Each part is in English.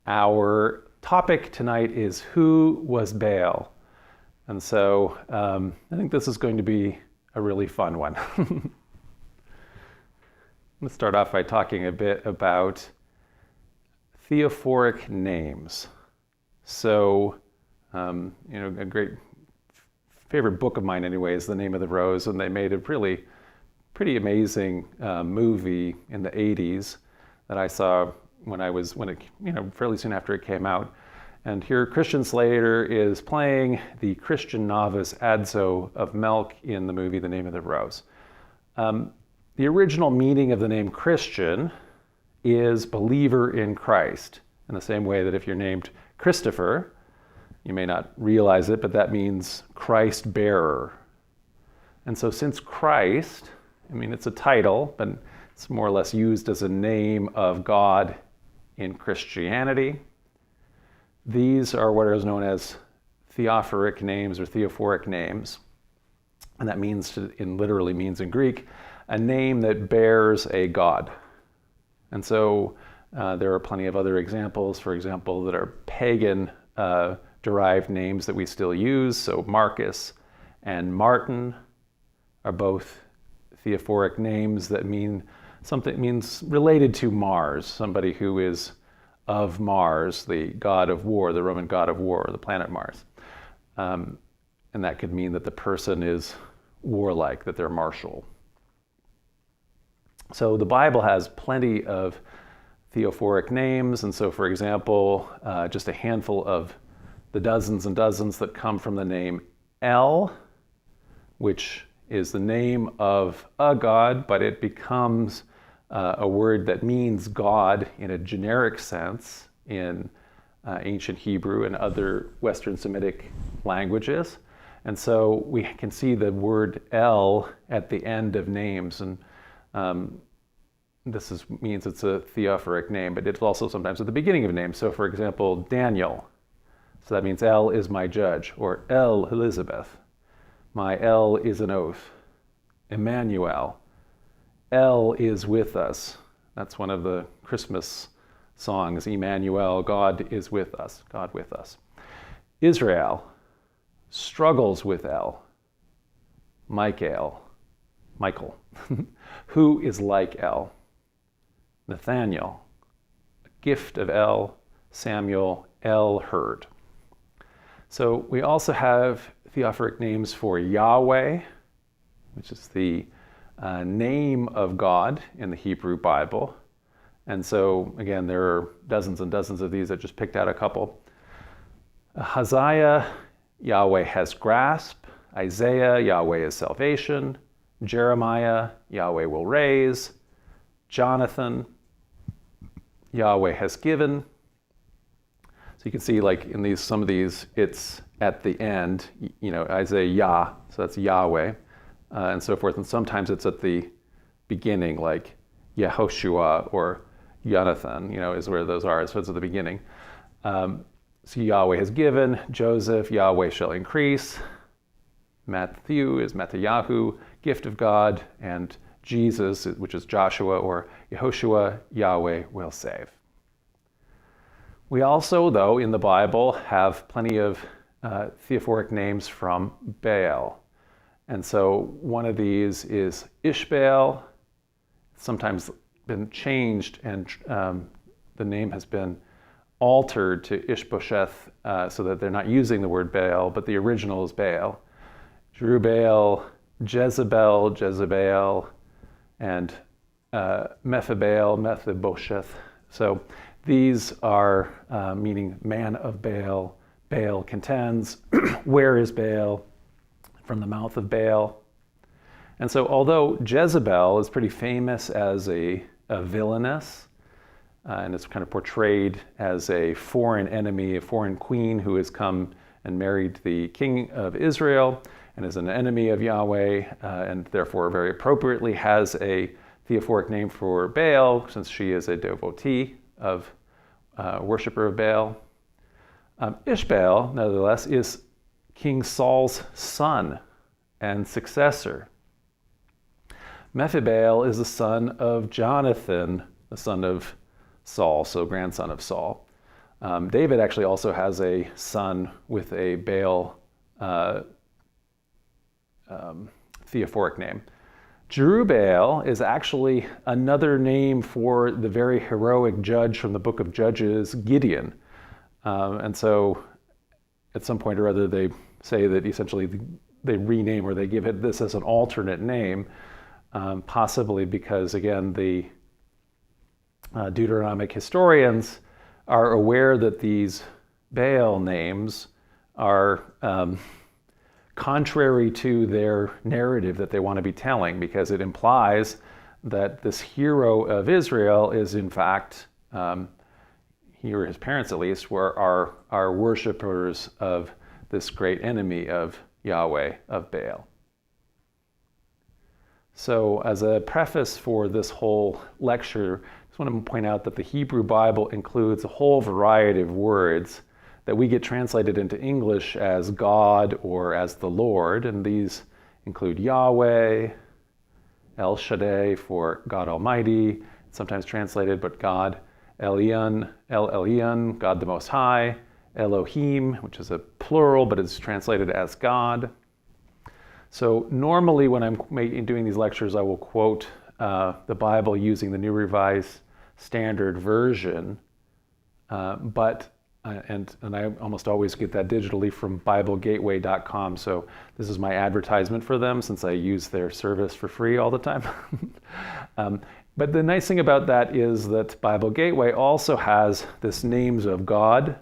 Our topic tonight is who was Baal? And so I think this is going to be a really fun one. Let's start off by talking a bit about Theophoric names. So, a great favorite book of mine anyway is The Name of the Rose, and they made a really pretty amazing movie in the 80s that I saw fairly soon after it came out. And here Christian Slater is playing the Christian novice Adzo of Melk in the movie The Name of the Rose. The original meaning of the name Christian is believer in Christ, in the same way that if you're named Christopher, you may not realize it, but that means Christ bearer. And so since Christ, it's a title, but it's more or less used as a name of God in Christianity, these are what is known as Theophoric names or Theophoric names. And that literally means in Greek, a name that bears a god. And so there are plenty of other examples, for example, that are pagan derived names that we still use. So Marcus and Martin are both Theophoric names that means related to Mars, somebody who is of Mars, the god of war, the Roman god of war, the planet Mars. And that could mean that the person is warlike, that they're martial. So the Bible has plenty of Theophoric names, and so, for example, just a handful of the dozens and dozens that come from the name El, which is the name of a god, but it becomes a word that means God in a generic sense in ancient Hebrew and other Western Semitic languages. And so we can see the word El at the end of names, and means it's a theophoric name, but it's also sometimes at the beginning of a name. So for example, Daniel. So that means El is my judge, or El Elizabeth. My El is an oath. Emmanuel. El is with us. That's one of the Christmas songs, Emmanuel, God is with us, God with us. Israel struggles with El. Michael, who is like El? Nathaniel, a gift of El. Samuel, El heard. So we also have Theophoric names for Yahweh, which is the name of God in the Hebrew Bible. And so, again, there are dozens and dozens of these. I just picked out a couple. Hosea, Yahweh has grasp. Isaiah, Yahweh is salvation. Jeremiah, Yahweh will raise. Jonathan, Yahweh has given. So you can see, like in some of these, it's at the end, Isaiah, Yah, so that's Yahweh, and so forth. And sometimes it's at the beginning, like Yehoshua or Jonathan, is where those are. So it's at the beginning. So Yahweh has given. Joseph, Yahweh shall increase. Matthew is Mattheyahu, gift of God. And Jesus, which is Joshua or Yehoshua, Yahweh will save. We also, though, in the Bible have plenty of Theophoric names from Baal. And so one of these is Ishbaal. It's sometimes been changed, and the name has been altered to Ishbosheth so that they're not using the word Baal, but the original is Baal. Jerubbaal, Jezebel, and Mephibosheth. So these are meaning man of Baal. Baal contends. Where is Baal? From the mouth of Baal. And so although Jezebel is pretty famous as a villainess, and it's kind of portrayed as a foreign enemy, a foreign queen who has come and married the king of Israel and is an enemy of Yahweh, and therefore very appropriately has a theophoric name for Baal, since she is a devotee of worshiper of Baal. Ishbaal, nevertheless, is King Saul's son and successor. Mephibosheth is the son of Jonathan, the son of Saul, so grandson of Saul. David actually also has a son with a Baal Theophoric name. Jerubbaal is actually another name for the very heroic judge from the book of Judges, Gideon. And so at some point or other, they say that essentially they rename or they give it this as an alternate name, possibly because, again, the Deuteronomic historians are aware that these Baal names are contrary to their narrative that they want to be telling, because it implies that this hero of Israel is in fact, he or his parents at least, are worshipers of this great enemy of Yahweh, of Baal. So as a preface for this whole lecture, I just want to point out that the Hebrew Bible includes a whole variety of words that we get translated into English as God or as the Lord, and these include Yahweh, El Shaddai for God Almighty, sometimes translated, but God, El Elyon, God the Most High, Elohim, which is a plural, but it's translated as God. So normally when I'm doing these lectures, I will quote the Bible using the New Revised Standard Version, and I almost always get that digitally from BibleGateway.com. So this is my advertisement for them, since I use their service for free all the time. But the nice thing about that is that Bible Gateway also has this Names of God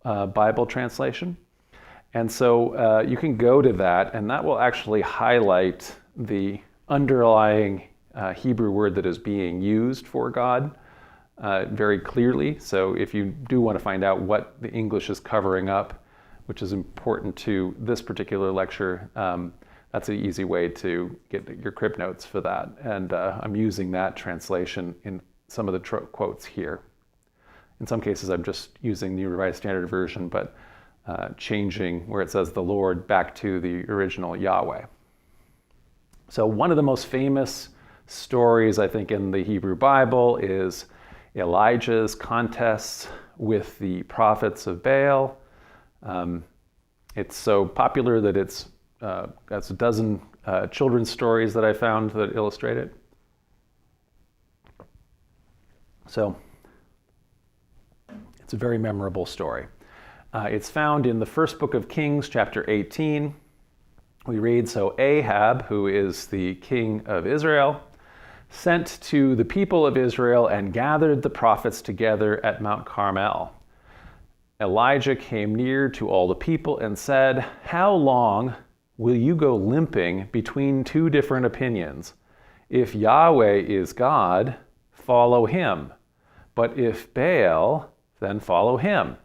Bible translation. And so you can go to that, and that will actually highlight the underlying Hebrew word that is being used for God very clearly. So if you do want to find out what the English is covering up, which is important to this particular lecture, that's an easy way to get your crib notes for that. And I'm using that translation in some of the quotes here. In some cases, I'm just using the Revised Standard Version, but changing where it says the Lord back to the original Yahweh. So one of the most famous stories, I think, in the Hebrew Bible is Elijah's contests with the prophets of Baal. It's so popular that it's got a dozen children's stories that I found that illustrate it. So it's a very memorable story. It's found in the first book of Kings, chapter 18. We read, "So Ahab, who is the king of Israel, sent to the people of Israel and gathered the prophets together at Mount Carmel. Elijah came near to all the people and said, 'How long will you go limping between two different opinions? If Yahweh is God, follow him. But if Baal, then follow him.'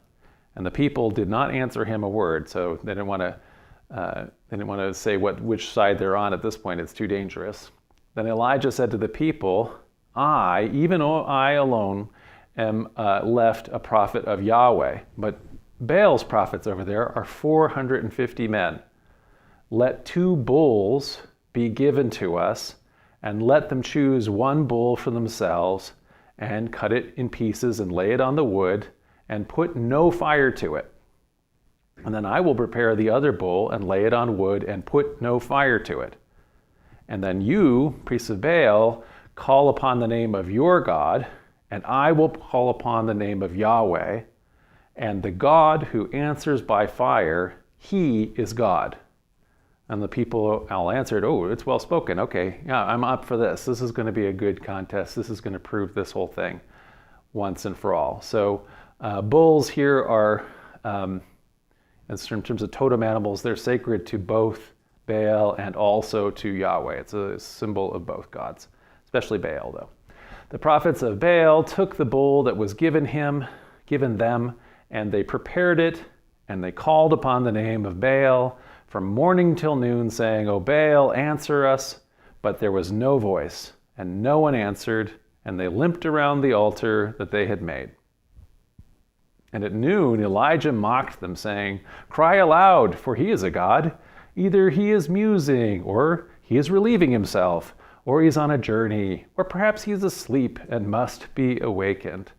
And the people did not answer him a word." So they didn't want to say which side they're on at this point. It's too dangerous. Then Elijah said to the people, even I alone, am left a prophet of Yahweh, but Baal's prophets over there are 450 men. Let 2 bulls be given to us, and let them choose 1 bull for themselves, and cut it in pieces and lay it on the wood, and put no fire to it. And then I will prepare the other bull and lay it on wood and put no fire to it. And then you, priests of Baal, call upon the name of your God, and I will call upon the name of Yahweh, and the God who answers by fire, he is God." And the people all answered, "Oh, it's well spoken. Okay, yeah, I'm up for this. This is going to be a good contest. This is going to prove this whole thing once and for all." So bulls here are, in terms of totem animals, they're sacred to both Baal and also to Yahweh. It's a symbol of both gods, especially Baal, though. The prophets of Baal took the bull that was given them, and they prepared it, and they called upon the name of Baal from morning till noon, saying, "O Baal, answer us." But there was no voice, and no one answered, and they limped around the altar that they had made. And at noon Elijah mocked them, saying, "Cry aloud, for he is a god. Either he is musing, or he is relieving himself, or he is on a journey, or perhaps he is asleep and must be awakened."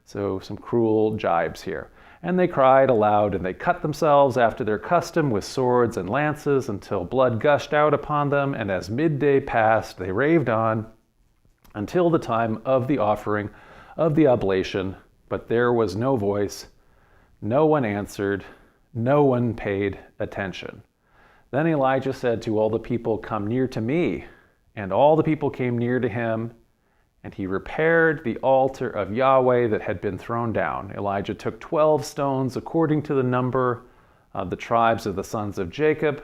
So some cruel jibes here. And they cried aloud, and they cut themselves after their custom with swords and lances until blood gushed out upon them. And as midday passed, they raved on until the time of the offering of the oblation. But there was no voice, no one answered, no one paid attention. Then Elijah said to all the people, "Come near to me." And all the people came near to him, and he repaired the altar of Yahweh that had been thrown down. Elijah took 12 stones according to the number of the tribes of the sons of Jacob,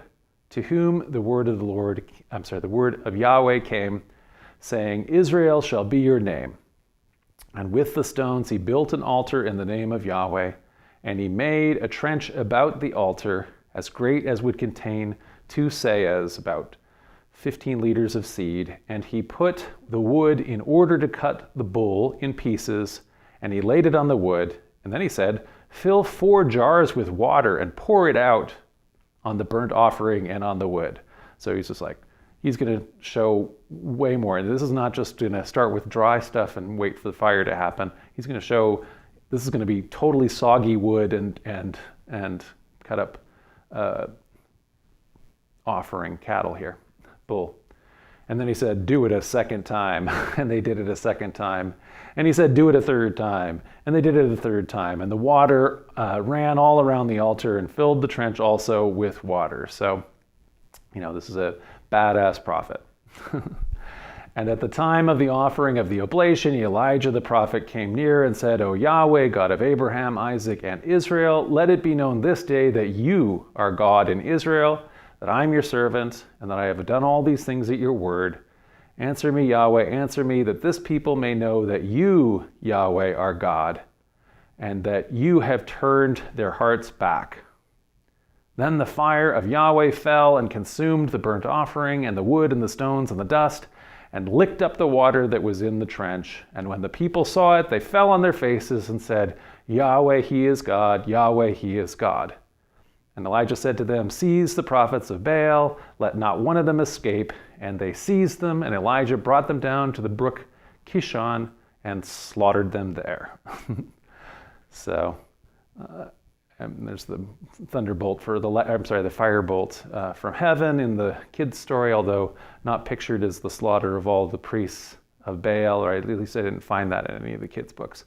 to whom the word of the word of Yahweh came, saying, "Israel shall be your name." And with the stones he built an altar in the name of Yahweh, and he made a trench about the altar as great as would contain 2 seahs, about 15 liters of seed, and he put the wood in order to cut the bull in pieces, and he laid it on the wood. And then he said, "Fill 4 jars with water and pour it out on the burnt offering and on the wood." So he's just like, he's going to show way more. And this is not just going to start with dry stuff and wait for the fire to happen. He's going to show this is going to be totally soggy wood and cut up offering cattle here. Bull. And then he said, "Do it a second time." And they did it a second time. And he said, "Do it a third time." And they did it a third time. And the water ran all around the altar and filled the trench also with water. So, this is a badass prophet. And at the time of the offering of the oblation, Elijah the prophet came near and said, "O Yahweh, God of Abraham, Isaac, and Israel, let it be known this day that you are God in Israel, that I am your servant, and that I have done all these things at your word. Answer me, Yahweh, answer me, that this people may know that you, Yahweh, are God, and that you have turned their hearts back." Then the fire of Yahweh fell and consumed the burnt offering and the wood and the stones and the dust, and licked up the water that was in the trench. And when the people saw it, they fell on their faces and said, "Yahweh, he is God, Yahweh, he is God." And Elijah said to them, "Seize the prophets of Baal, let not one of them escape." And they seized them, and Elijah brought them down to the brook Kishon and slaughtered them there. So, and there's the thunderbolt the firebolt from heaven in the kids' story, although not pictured as the slaughter of all the priests of Baal, or at least I didn't find that in any of the kids' books.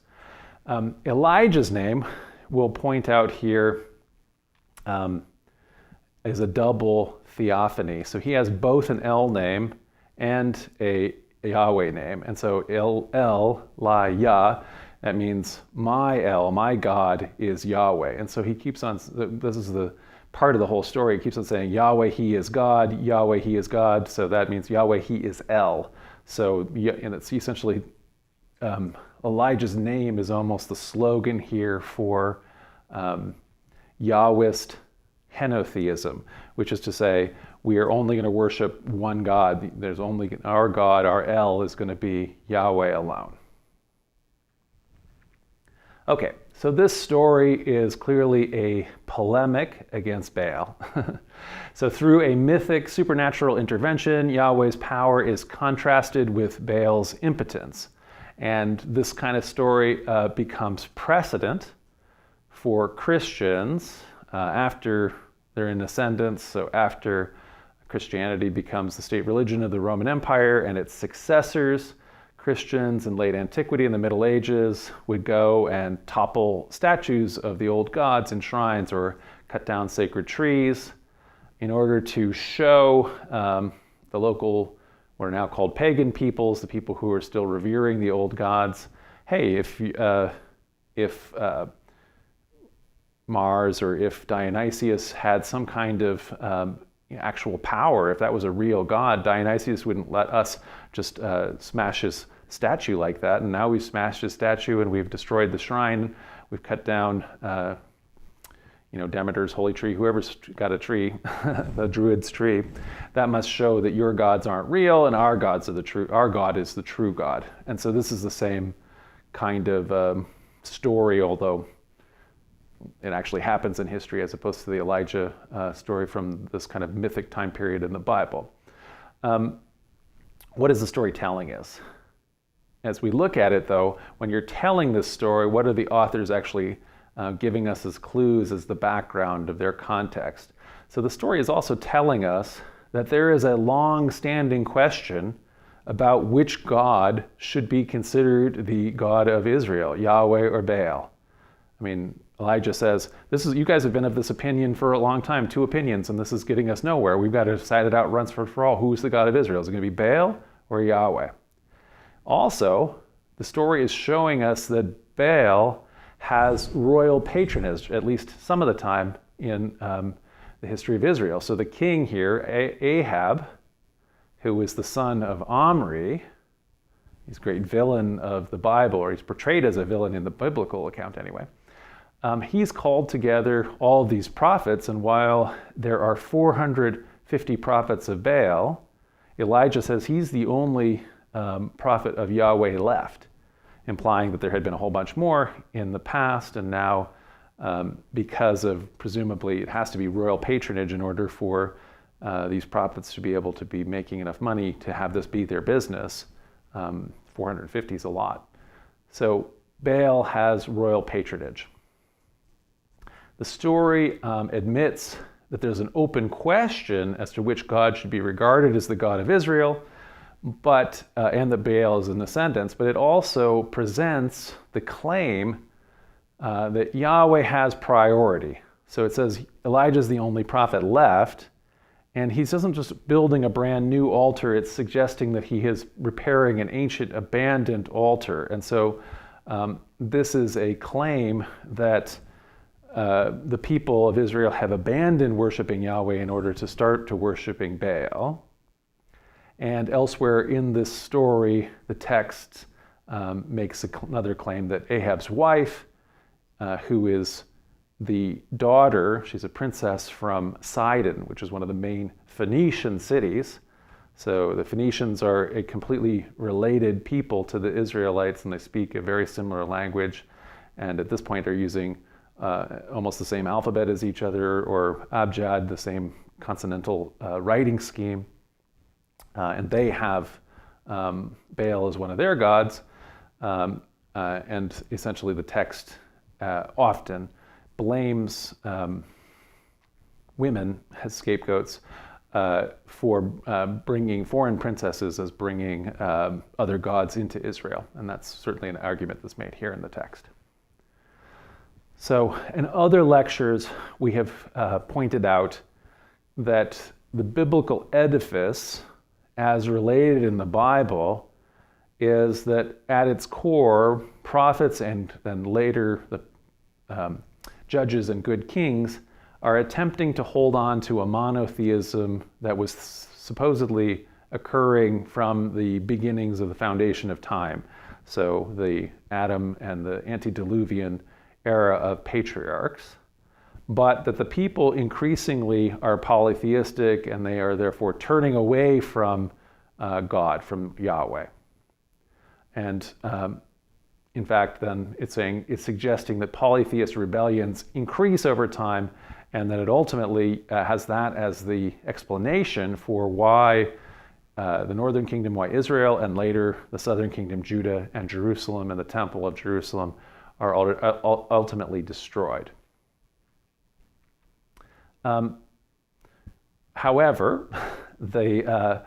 Elijah's name, we'll point out here, is a double theophany. So he has both an El name and a Yahweh name. And so El, La, Yah, that means my El, my God is Yahweh. And so he keeps on, this is the part of the whole story, he keeps on saying, Yahweh, he is God, Yahweh, he is God. So that means Yahweh, he is El. So, and it's essentially, Elijah's name is almost the slogan here for Yahwist Henotheism, which is to say, we are only going to worship one God. There's only our God, our El, is going to be Yahweh alone. Okay, so this story is clearly a polemic against Baal. So through a mythic supernatural intervention, Yahweh's power is contrasted with Baal's impotence. And this kind of story becomes precedent for Christians after they're in ascendance, so after Christianity becomes the state religion of the Roman Empire, and its successors, Christians in late antiquity and the Middle Ages, would go and topple statues of the old gods in shrines or cut down sacred trees in order to show the local, what are now called pagan peoples, the people who are still revering the old gods, hey, if Mars or if Dionysius had some kind of actual power, if that was a real god, Dionysius wouldn't let us just smash his statue like that. And now we've smashed his statue and we've destroyed the shrine. We've cut down, Demeter's holy tree, whoever's got a tree, the druid's tree. That must show that your gods aren't real and our gods are the true. Our God is the true God. And so this is the same kind of story, although it actually happens in history as opposed to the Elijah story from this kind of mythic time period in the Bible. What is the story telling us? as we look at it, though, when you're telling this story, what are the authors actually giving us as clues, as the background of their context? So the story is also telling us that there is a long-standing question about which God should be considered the God of Israel, Yahweh or Baal. I mean, Elijah says, you guys have been of this opinion for a long time, 2 opinions, and this is getting us nowhere. We've got to decide it out once for all. Who's the God of Israel? Is it going to be Baal or Yahweh? Also, the story is showing us that Baal has royal patronage, at least some of the time in the history of Israel. So the king here, Ahab, who is the son of Omri, he's a great villain of the Bible, or he's portrayed as a villain in the biblical account anyway. He's called together all of these prophets, and while there are 450 prophets of Baal, Elijah says he's the only prophet of Yahweh left, implying that there had been a whole bunch more in the past, and now because of, presumably, it has to be royal patronage in order for these prophets to be able to be making enough money to have this be their business. 450 is a lot. So Baal has royal patronage. The story admits that there's an open question as to which God should be regarded as the God of Israel, but and that Baal is in ascendance, but it also presents the claim that Yahweh has priority. So it says Elijah's the only prophet left, and he isn't just building a brand new altar, it's suggesting that he is repairing an ancient abandoned altar. And so this is a claim that the people of Israel have abandoned worshiping Yahweh in order to start to worshiping Baal. And elsewhere in this story, the text makes another claim that Ahab's wife, who is the daughter, she's a princess from Sidon, which is one of the main Phoenician cities. So the Phoenicians are a completely related people to the Israelites, and they speak a very similar language, and at this point are using almost the same alphabet as each other, or abjad, the same consonantal writing scheme. And they have Baal as one of their gods, and essentially the text often blames women as scapegoats for bringing foreign princesses as bringing other gods into Israel. And that's certainly an argument that's made here in the text. So in other lectures, we have pointed out that the biblical edifice, as related in the Bible, is that at its core, prophets and then later the judges and good kings are attempting to hold on to a monotheism that was supposedly occurring from the beginnings of the foundation of time. So the Adam and the antediluvian era of patriarchs, but that the people increasingly are polytheistic and they are therefore turning away from God, from Yahweh. And in fact, then it's suggesting that polytheist rebellions increase over time, and that it ultimately has that as the explanation for why the northern kingdom, why Israel, and later the southern kingdom, Judah and Jerusalem and the temple of Jerusalem, are ultimately destroyed. However, that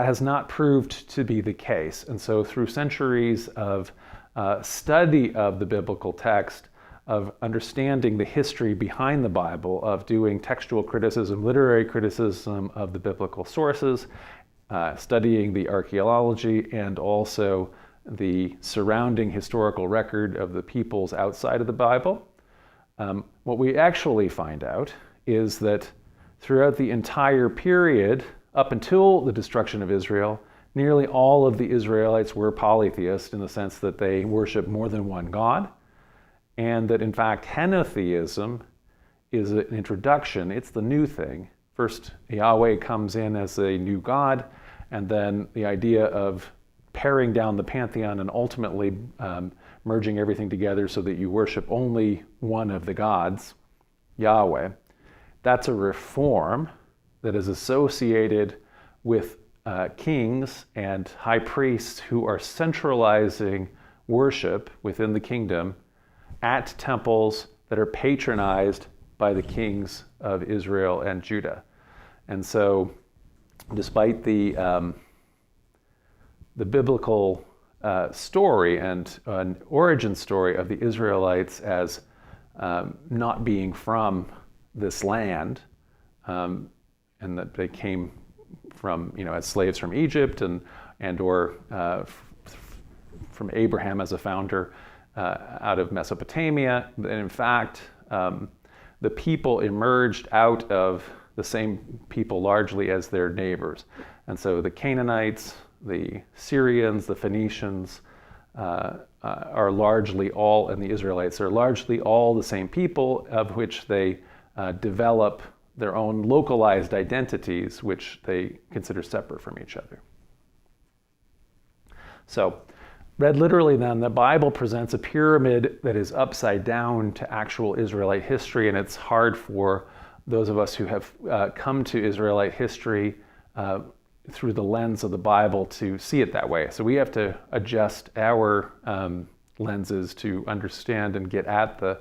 has not proved to be the case. And so through centuries of study of the biblical text, of understanding the history behind the Bible, of doing textual criticism, literary criticism of the biblical sources, studying the archaeology, and also the surrounding historical record of the peoples outside of the Bible, what we actually find out is that throughout the entire period, up until the destruction of Israel, nearly all of the Israelites were polytheist in the sense that they worship more than one God, and that in fact Henotheism is an introduction, it's the new thing. First, Yahweh comes in as a new God, and then the idea of paring down the pantheon and ultimately merging everything together so that you worship only one of the gods, Yahweh. That's a reform that is associated with kings and high priests who are centralizing worship within the kingdom at temples that are patronized by the kings of Israel and Judah. And so, despite the biblical story and an origin story of the Israelites as not being from this land, and that they came from, as slaves from Egypt and/or from Abraham as a founder out of Mesopotamia. And in fact, the people emerged out of the same people largely as their neighbors. And so the Canaanites, the Syrians, the Phoenicians are largely all, and the Israelites are largely all the same people, of which they develop their own localized identities, which they consider separate from each other. So, read literally then, the Bible presents a pyramid that is upside down to actual Israelite history, and it's hard for those of us who have come to Israelite history through the lens of the Bible to see it that way. So we have to adjust our lenses to understand and get at the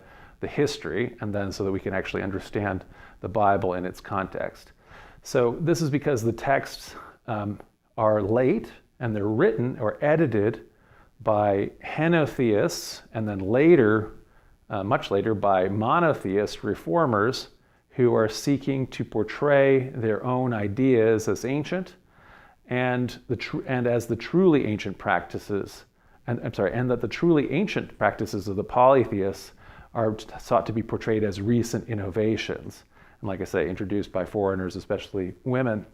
history, and then so that we can actually understand the Bible in its context. So this is because the texts are late, and they're written or edited by henotheists, and then later, much later, by monotheist reformers who are seeking to portray their own ideas as ancient, and as the truly ancient practices, and that the truly ancient practices of the polytheists are sought to be portrayed as recent innovations, and like I say, introduced by foreigners, especially women.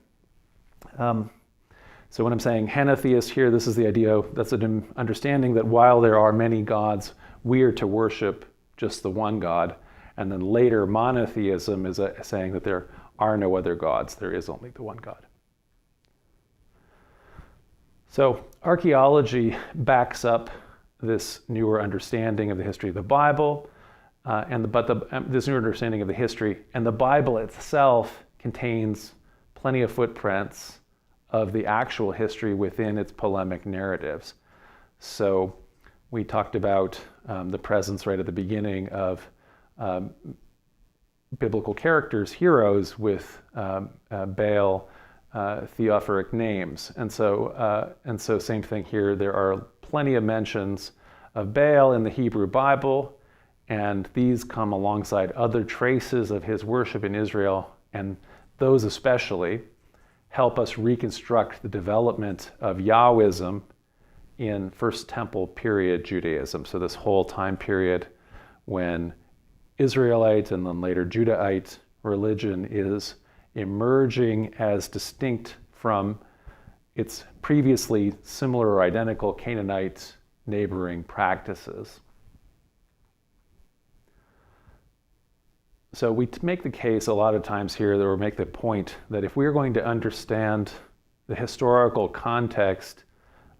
So when I'm saying henotheist here, this is the idea, that's an understanding that while there are many gods, we are to worship just the one God. And then later, monotheism is saying that there are no other gods, there is only the one God. So archaeology backs up this newer understanding of the history of the Bible, this newer understanding of the history, and the Bible itself contains plenty of footprints of the actual history within its polemic narratives. So we talked about the presence right at the beginning of biblical characters, heroes with Baal Theophoric names. And so same thing here, there are plenty of mentions of Baal in the Hebrew Bible, and these come alongside other traces of his worship in Israel, and those especially help us reconstruct the development of Yahwism in First Temple period Judaism. So this whole time period when Israelite and then later Judahite religion is emerging as distinct from its previously similar or identical Canaanite neighboring practices. So we make the case a lot of times here, or make the point that if we're going to understand the historical context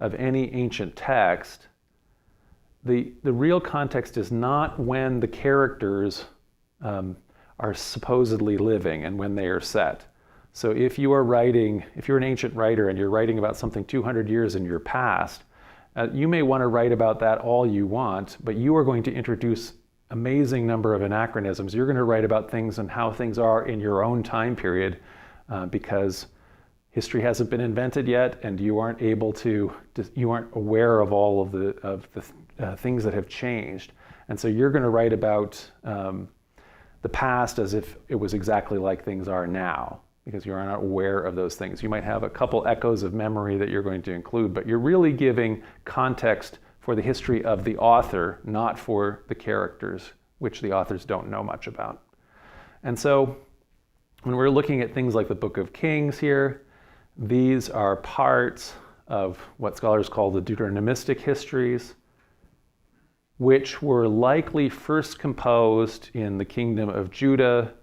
of any ancient text, the real context is not when the characters are supposedly living and when they are set. So if you're an ancient writer and you're writing about something 200 years in your past, you may want to write about that all you want, but you are going to introduce amazing number of anachronisms. You're going to write about things and how things are in your own time period because history hasn't been invented yet, and you aren't aware of all of the things that have changed. And so you're going to write about the past as if it was exactly like things are now, because you're not aware of those things. You might have a couple echoes of memory that you're going to include, but you're really giving context for the history of the author, not for the characters, which the authors don't know much about. And so when we're looking at things like the Book of Kings here, these are parts of what scholars call the Deuteronomistic histories, which were likely first composed in the kingdom of Judah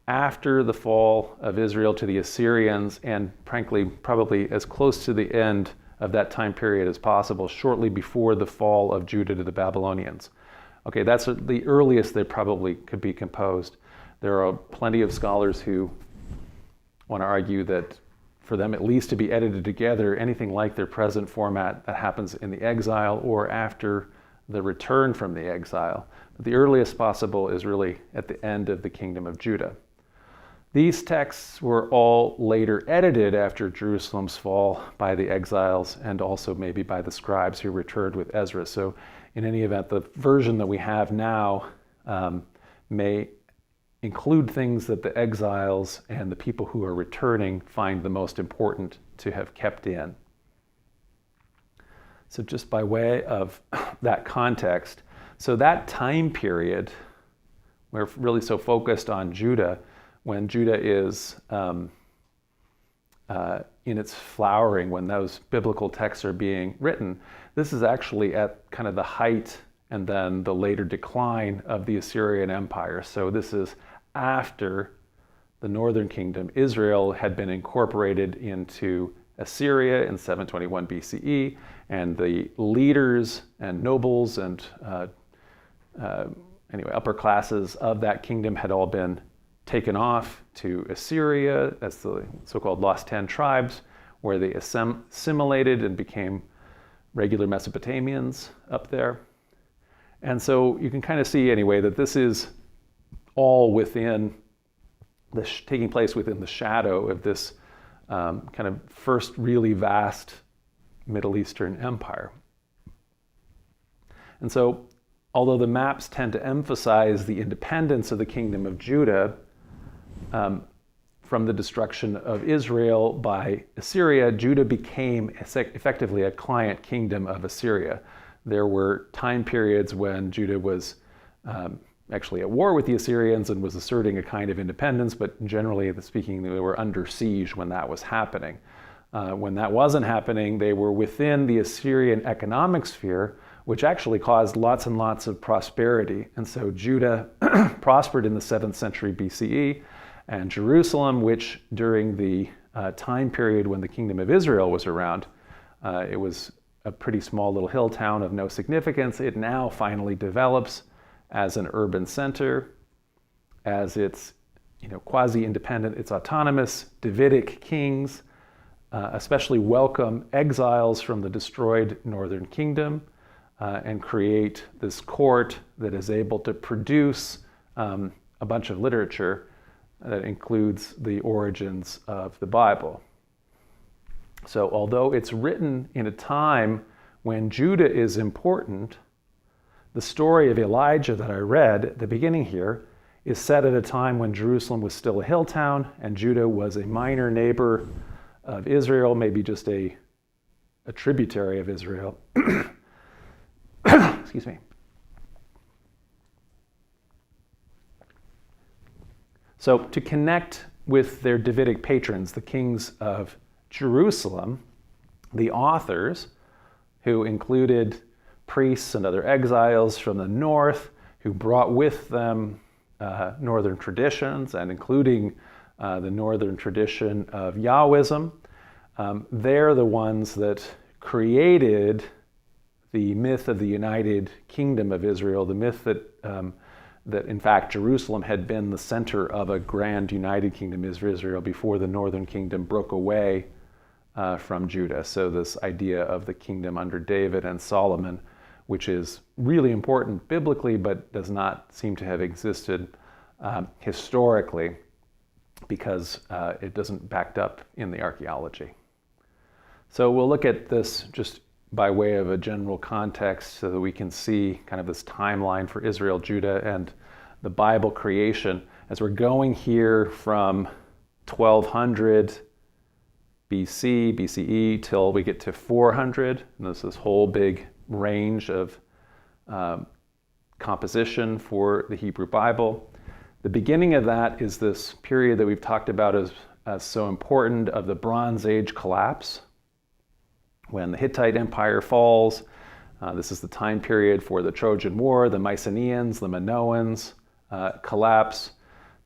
after the fall of Israel to the Assyrians, and frankly, probably as close to the end of that time period as possible, shortly before the fall of Judah to the Babylonians. Okay, that's the earliest they probably could be composed. There are plenty of scholars who want to argue that for them at least to be edited together, anything like their present format that happens in the exile or after the return from the exile. But the earliest possible is really at the end of the kingdom of Judah. These texts were all later edited after Jerusalem's fall by the exiles and also maybe by the scribes who returned with Ezra. So in any event, the version that we have now may include things that the exiles and the people who are returning find the most important to have kept in. So just by way of that context, so that time period, we're really so focused on Judah, when Judah is in its flowering, when those biblical texts are being written, this is actually at kind of the height and then the later decline of the Assyrian Empire. So this is after the northern kingdom, Israel, had been incorporated into Assyria in 721 BCE, and the leaders and nobles and upper classes of that kingdom had all been taken off to Assyria as the so-called Lost 10 Tribes, where they assimilated and became regular Mesopotamians up there. And so you can kind of see anyway that this is all within taking place within the shadow of this kind of first really vast Middle Eastern empire. And so although the maps tend to emphasize the independence of the kingdom of Judah from the destruction of Israel by Assyria, Judah became effectively a client kingdom of Assyria. There were time periods when Judah was actually at war with the Assyrians and was asserting a kind of independence, but generally speaking, they were under siege when that was happening. When that wasn't happening, they were within the Assyrian economic sphere, which actually caused lots and lots of prosperity. And so Judah prospered in the 7th century BCE, and Jerusalem, which during the time period when the kingdom of Israel was around, it was a pretty small little hill town of no significance. It now finally develops as an urban center, as its quasi-independent, its autonomous Davidic kings, especially welcome exiles from the destroyed northern kingdom and create this court that is able to produce a bunch of literature that includes the origins of the Bible. So although it's written in a time when Judah is important, the story of Elijah that I read at the beginning here is set at a time when Jerusalem was still a hill town and Judah was a minor neighbor of Israel, maybe just a tributary of Israel. Excuse me. So to connect with their Davidic patrons, the kings of Jerusalem, the authors, who included priests and other exiles from the north, who brought with them northern traditions, and including the northern tradition of Yahwism, they're the ones that created the myth of the united kingdom of Israel, the myth that in fact Jerusalem had been the center of a grand united kingdom of Israel before the northern kingdom broke away from Judah. So this idea of the kingdom under David and Solomon, which is really important biblically, but does not seem to have existed historically because it doesn't backed up in the archaeology. So we'll look at this just by way of a general context so that we can see kind of this timeline for Israel, Judah, and the Bible creation as we're going here from 1200 BC, BCE, till we get to 400. And there's this whole big range of composition for the Hebrew Bible. The beginning of that is this period that we've talked about as so important of the Bronze Age collapse. When the Hittite Empire falls, this is the time period for the Trojan War, the Mycenaeans, the Minoans collapse,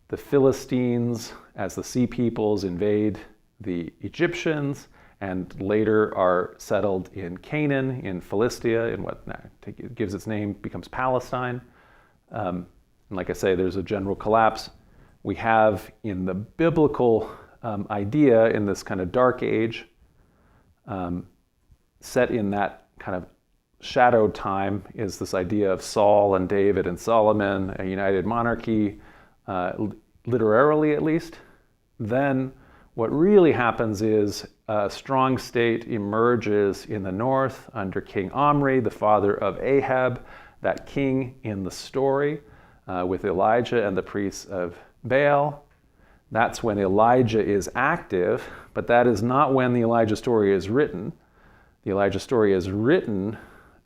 the Philistines as the Sea Peoples invade the Egyptians, and later are settled in Canaan, in Philistia, in what it gives its name, becomes Palestine. And like I say, there's a general collapse. We have in the biblical idea in this kind of dark age, set in that kind of shadowed time, is this idea of Saul and David and Solomon, a united monarchy, literarily at least. Then what really happens is a strong state emerges in the north under King Omri, the father of Ahab, that king in the story, with Elijah and the priests of Baal. That's when Elijah is active, but that is not when the Elijah story is written. The Elijah story is written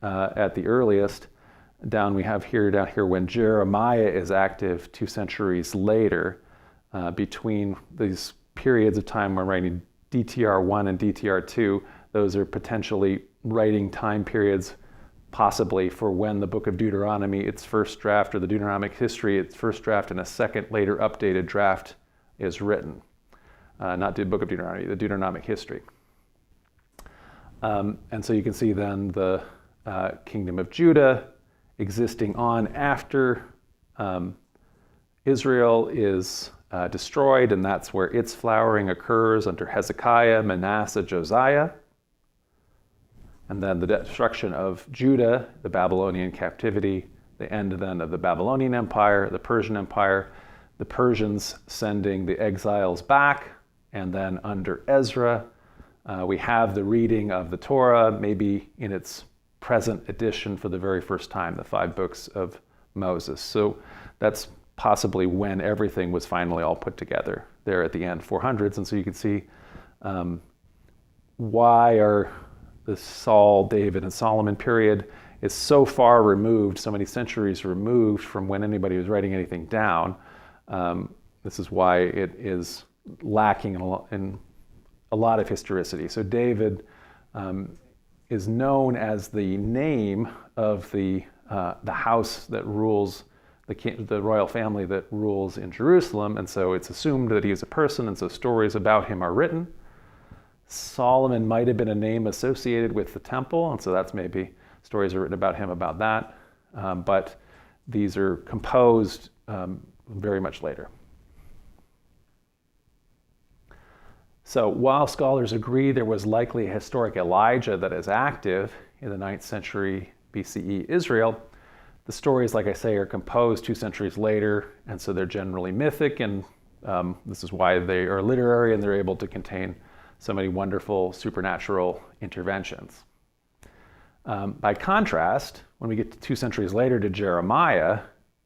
at the earliest, down here when Jeremiah is active 2 centuries later. Between these periods of time when writing DTR1 and DTR2, those are potentially writing time periods possibly for when the book of Deuteronomy, its first draft, or the Deuteronomic history, its first draft, and a second later updated draft is written. Not the book of Deuteronomy, the Deuteronomic history. And so you can see then the kingdom of Judah existing on after Israel is destroyed, and that's where its flowering occurs under Hezekiah, Manasseh, Josiah. And then the destruction of Judah, the Babylonian captivity, the end then of the Babylonian Empire, the Persian Empire, the Persians sending the exiles back, and then under Ezra, we have the reading of the Torah, maybe in its present edition for the very first time, the 5 books of Moses. So that's possibly when everything was finally all put together there at the end, 400s. And so you can see why are the Saul, David, and Solomon period is so far removed, so many centuries removed from when anybody was writing anything down. This is why it is lacking in a lot of historicity. So David is known as the name of the house that rules, the royal family that rules in Jerusalem, and so it's assumed that he is a person, and so stories about him are written. Solomon might have been a name associated with the temple, and so that's maybe stories are written about him about that, but these are composed very much later. So while scholars agree there was likely a historic Elijah that is active in the 9th century BCE Israel, the stories, like I say, are composed 2 centuries later, and so they're generally mythic, and this is why they are literary and they're able to contain so many wonderful supernatural interventions. By contrast, when we get to 2 centuries later to Jeremiah,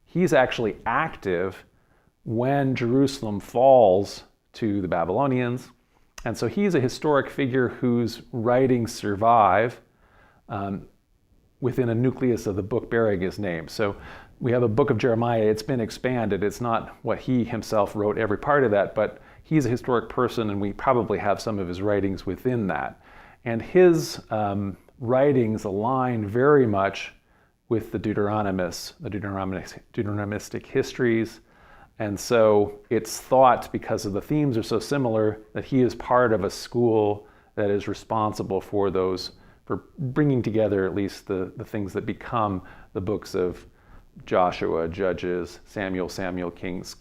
he's actually active when Jerusalem falls to the Babylonians. And so he's a historic figure whose writings survive within a nucleus of the book bearing his name. So we have a book of Jeremiah, it's been expanded. It's not what he himself wrote, every part of that, but he's a historic person, and we probably have some of his writings within that. And his writings align very much with the Deuteronomistic histories. And so it's thought, because of the themes are so similar, that he is part of a school that is responsible for bringing together at least the things that become the books of Joshua, Judges, Samuel, Kings.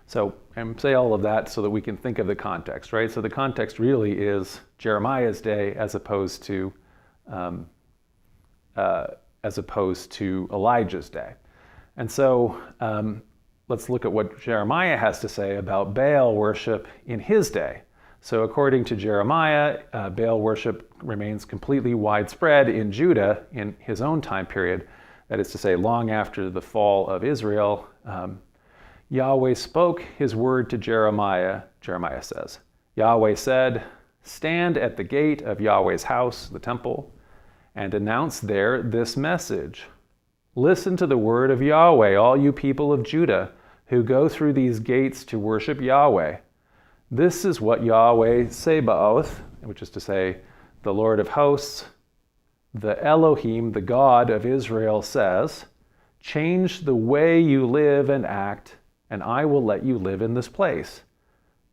So I'm say all of that so that we can think of the context, right? So the context really is Jeremiah's day as opposed to Elijah's day. And so let's look at what Jeremiah has to say about Baal worship in his day. So according to Jeremiah, Baal worship remains completely widespread in Judah in his own time period. That is to say, long after the fall of Israel. Yahweh spoke his word to Jeremiah, Jeremiah says. Yahweh said, "Stand at the gate of Yahweh's house, the temple, and announce there this message. Listen to the word of Yahweh, all you people of Judah, who go through these gates to worship Yahweh. This is what Yahweh Sabaoth," which is to say, the Lord of hosts, the Elohim, the God of Israel, says, "Change the way you live and act, and I will let you live in this place.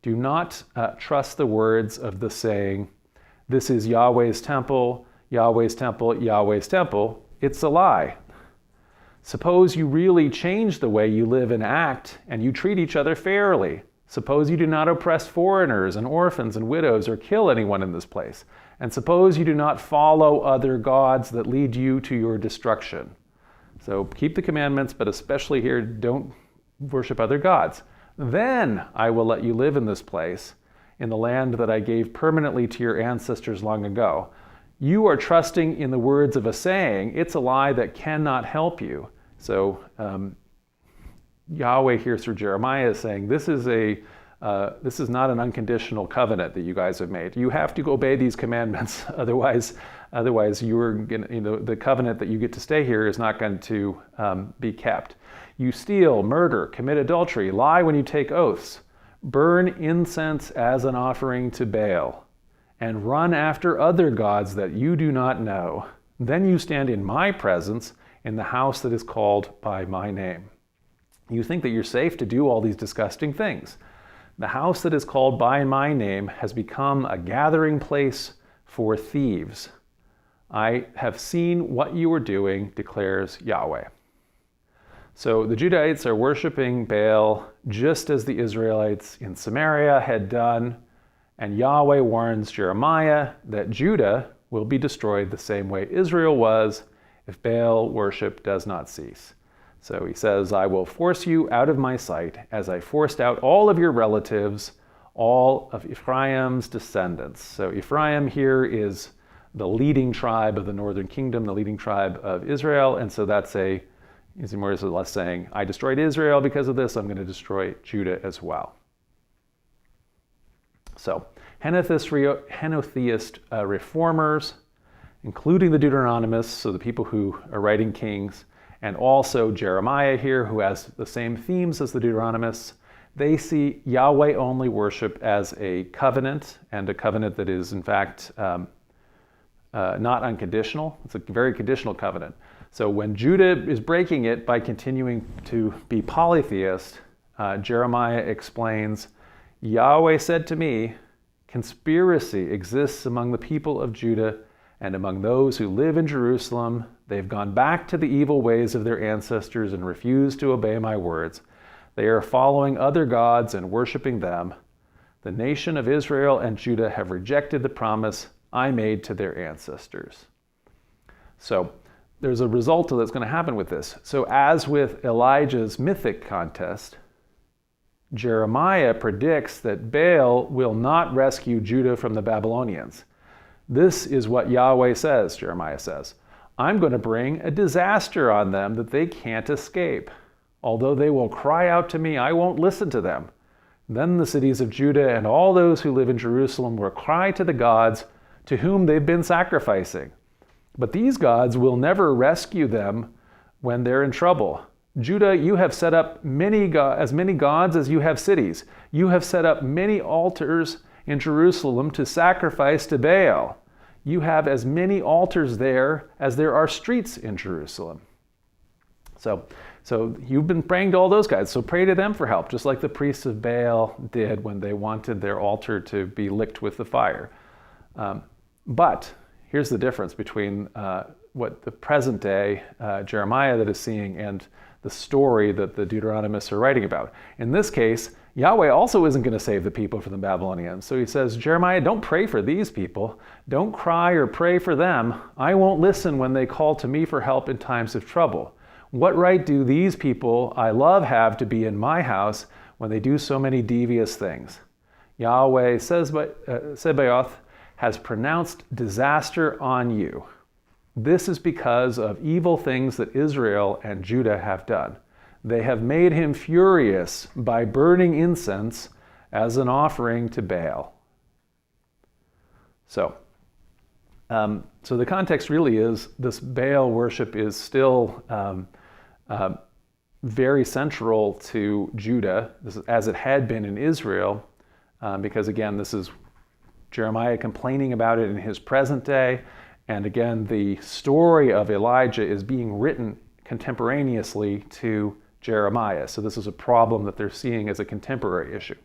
Do not trust the words of the saying, 'This is Yahweh's temple, Yahweh's temple, Yahweh's temple.' It's a lie." Suppose you really change the way you live and act, and you treat each other fairly. Suppose you do not oppress foreigners and orphans and widows or kill anyone in this place. And suppose you do not follow other gods that lead you to your destruction. So keep the commandments, but especially here, don't worship other gods. Then I will let you live in this place, in the land that I gave permanently to your ancestors long ago. You are trusting in the words of a saying. It's a lie that cannot help you. So Yahweh here through Jeremiah is saying, this is not an unconditional covenant that you guys have made. You have to obey these commandments, otherwise the covenant that you get to stay here is not going to be kept. You steal, murder, commit adultery, lie when you take oaths, burn incense as an offering to Baal, and run after other gods that you do not know. Then you stand in my presence in the house that is called by my name. You think that you're safe to do all these disgusting things. The house that is called by my name has become a gathering place for thieves. I have seen what you are doing, declares Yahweh. So the Judahites are worshiping Baal just as the Israelites in Samaria had done, and Yahweh warns Jeremiah that Judah will be destroyed the same way Israel was if Baal worship does not cease. So he says, I will force you out of my sight as I forced out all of your relatives, all of Ephraim's descendants. So Ephraim here is the leading tribe of the northern kingdom, the leading tribe of Israel. And so that's is more or less saying, I destroyed Israel because of this, I'm going to destroy Judah as well. So Henotheist reformers, including the Deuteronomists, so the people who are writing Kings, and also Jeremiah here, who has the same themes as the Deuteronomists, they see Yahweh only worship as a covenant, and a covenant that is in fact not unconditional. It's a very conditional covenant. So when Judah is breaking it by continuing to be polytheist, Jeremiah explains, Yahweh said to me, conspiracy exists among the people of Judah and among those who live in Jerusalem. They've gone back to the evil ways of their ancestors and refused to obey my words. They are following other gods and worshiping them. The nation of Israel and Judah have rejected the promise I made to their ancestors. So there's a result that's going to happen with this. So as with Elijah's mythic contest, Jeremiah predicts that Baal will not rescue Judah from the Babylonians. This is what Yahweh says, Jeremiah says. I'm going to bring a disaster on them that they can't escape. Although they will cry out to me, I won't listen to them. Then the cities of Judah and all those who live in Jerusalem will cry to the gods to whom they've been sacrificing. But these gods will never rescue them when they're in trouble. Judah, you have set up as many gods as you have cities. You have set up many altars in Jerusalem to sacrifice to Baal. You have as many altars there as there are streets in Jerusalem. So you've been praying to all those guys, so pray to them for help, just like the priests of Baal did when they wanted their altar to be licked with the fire. But here's the difference between what the present day Jeremiah that is seeing and the story that the Deuteronomists are writing about. In this case, Yahweh also isn't going to save the people from the Babylonians. So he says, Jeremiah, don't pray for these people. Don't cry or pray for them. I won't listen when they call to me for help in times of trouble. What right do these people I love have to be in my house when they do so many devious things? Yahweh, Sebaoth, has pronounced disaster on you. This is because of evil things that Israel and Judah have done. They have made him furious by burning incense as an offering to Baal. So the context really is this Baal worship is still very central to Judah, as it had been in Israel, because again, this is Jeremiah complaining about it in his present day. And again, the story of Elijah is being written contemporaneously to Jeremiah. So this is a problem that they're seeing as a contemporary issue.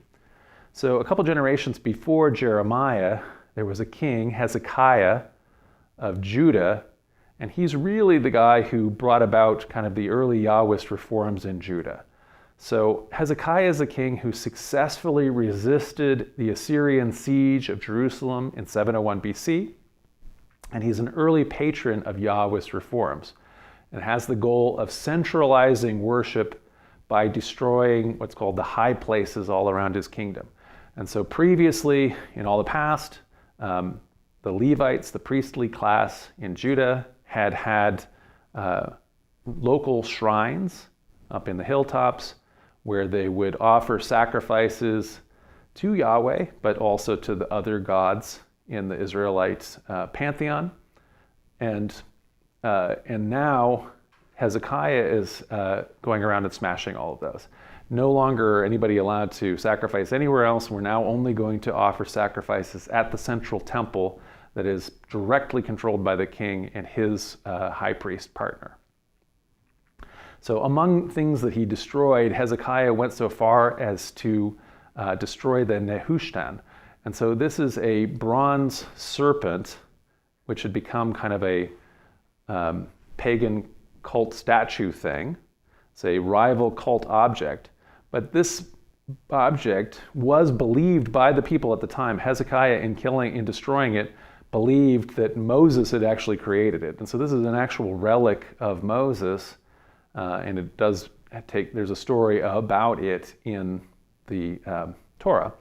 So a couple generations before Jeremiah, there was a king, Hezekiah of Judah, And he's really the guy who brought about kind of the early Yahwist reforms in Judah. So Hezekiah is a king who successfully resisted the Assyrian siege of Jerusalem in 701 BC. And he's an early patron of Yahwist reforms and has the goal of centralizing worship by destroying what's called the high places all around his kingdom. And so previously, in all the past, the Levites, the priestly class in Judah, had local shrines up in the hilltops where they would offer sacrifices to Yahweh, but also to the other gods in the Israelite pantheon. And now Hezekiah is going around and smashing all of those. No longer anybody allowed to sacrifice anywhere else. We're now only going to offer sacrifices at the central temple that is directly controlled by the king and his high priest partner. So among things that he destroyed, Hezekiah went so far as to destroy the Nehushtan. And so this is a bronze serpent, which had become kind of a pagan cult statue thing. It's a rival cult object. But this object was believed by the people at the time. Hezekiah, in destroying it, believed that Moses had actually created it. And so this is an actual relic of Moses. And it does there's a story about it in the Torah,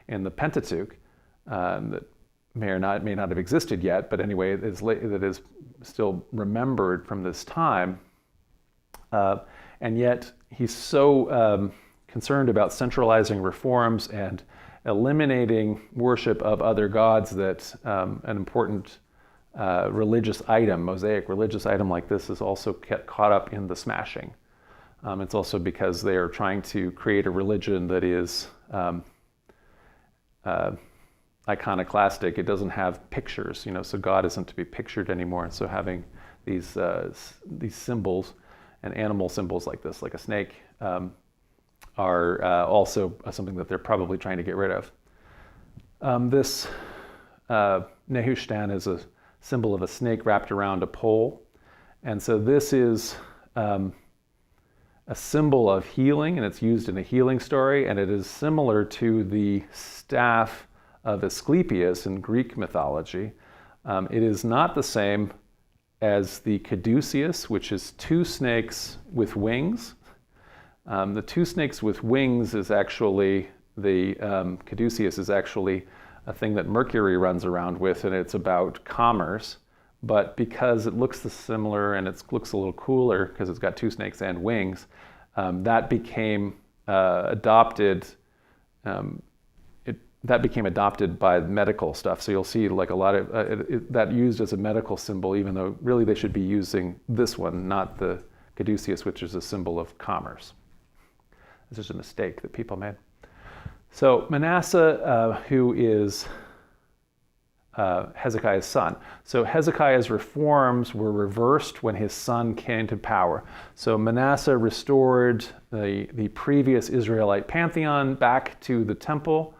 in the Pentateuch, that may not have existed yet, but anyway, that is still remembered from this time. And yet he's so concerned about centralizing reforms and eliminating worship of other gods that an important religious item, Mosaic religious item like this, is also caught up in the smashing. It's also because they are trying to create a religion that is iconoclastic. It doesn't have pictures, so God isn't to be pictured anymore. And so having these symbols and animal symbols like this, like a snake, are also something that they're probably trying to get rid of. This Nehushtan is a symbol of a snake wrapped around a pole. And so this is a symbol of healing, and it's used in a healing story, and it is similar to the staff of Asclepius in Greek mythology. It is not the same as the caduceus, which is two snakes with wings. The two snakes with wings is actually, the caduceus is actually a thing that Mercury runs around with, and it's about commerce. But because it looks similar and it looks a little cooler because it's got two snakes and wings, that became adopted. That became adopted by medical stuff. So you'll see like a lot of that used as a medical symbol, even though really they should be using this one, not the caduceus, which is a symbol of commerce. This is a mistake that people made. So Manasseh, who is Hezekiah's son. So Hezekiah's reforms were reversed when his son came to power. So Manasseh restored the previous Israelite pantheon back to the temple.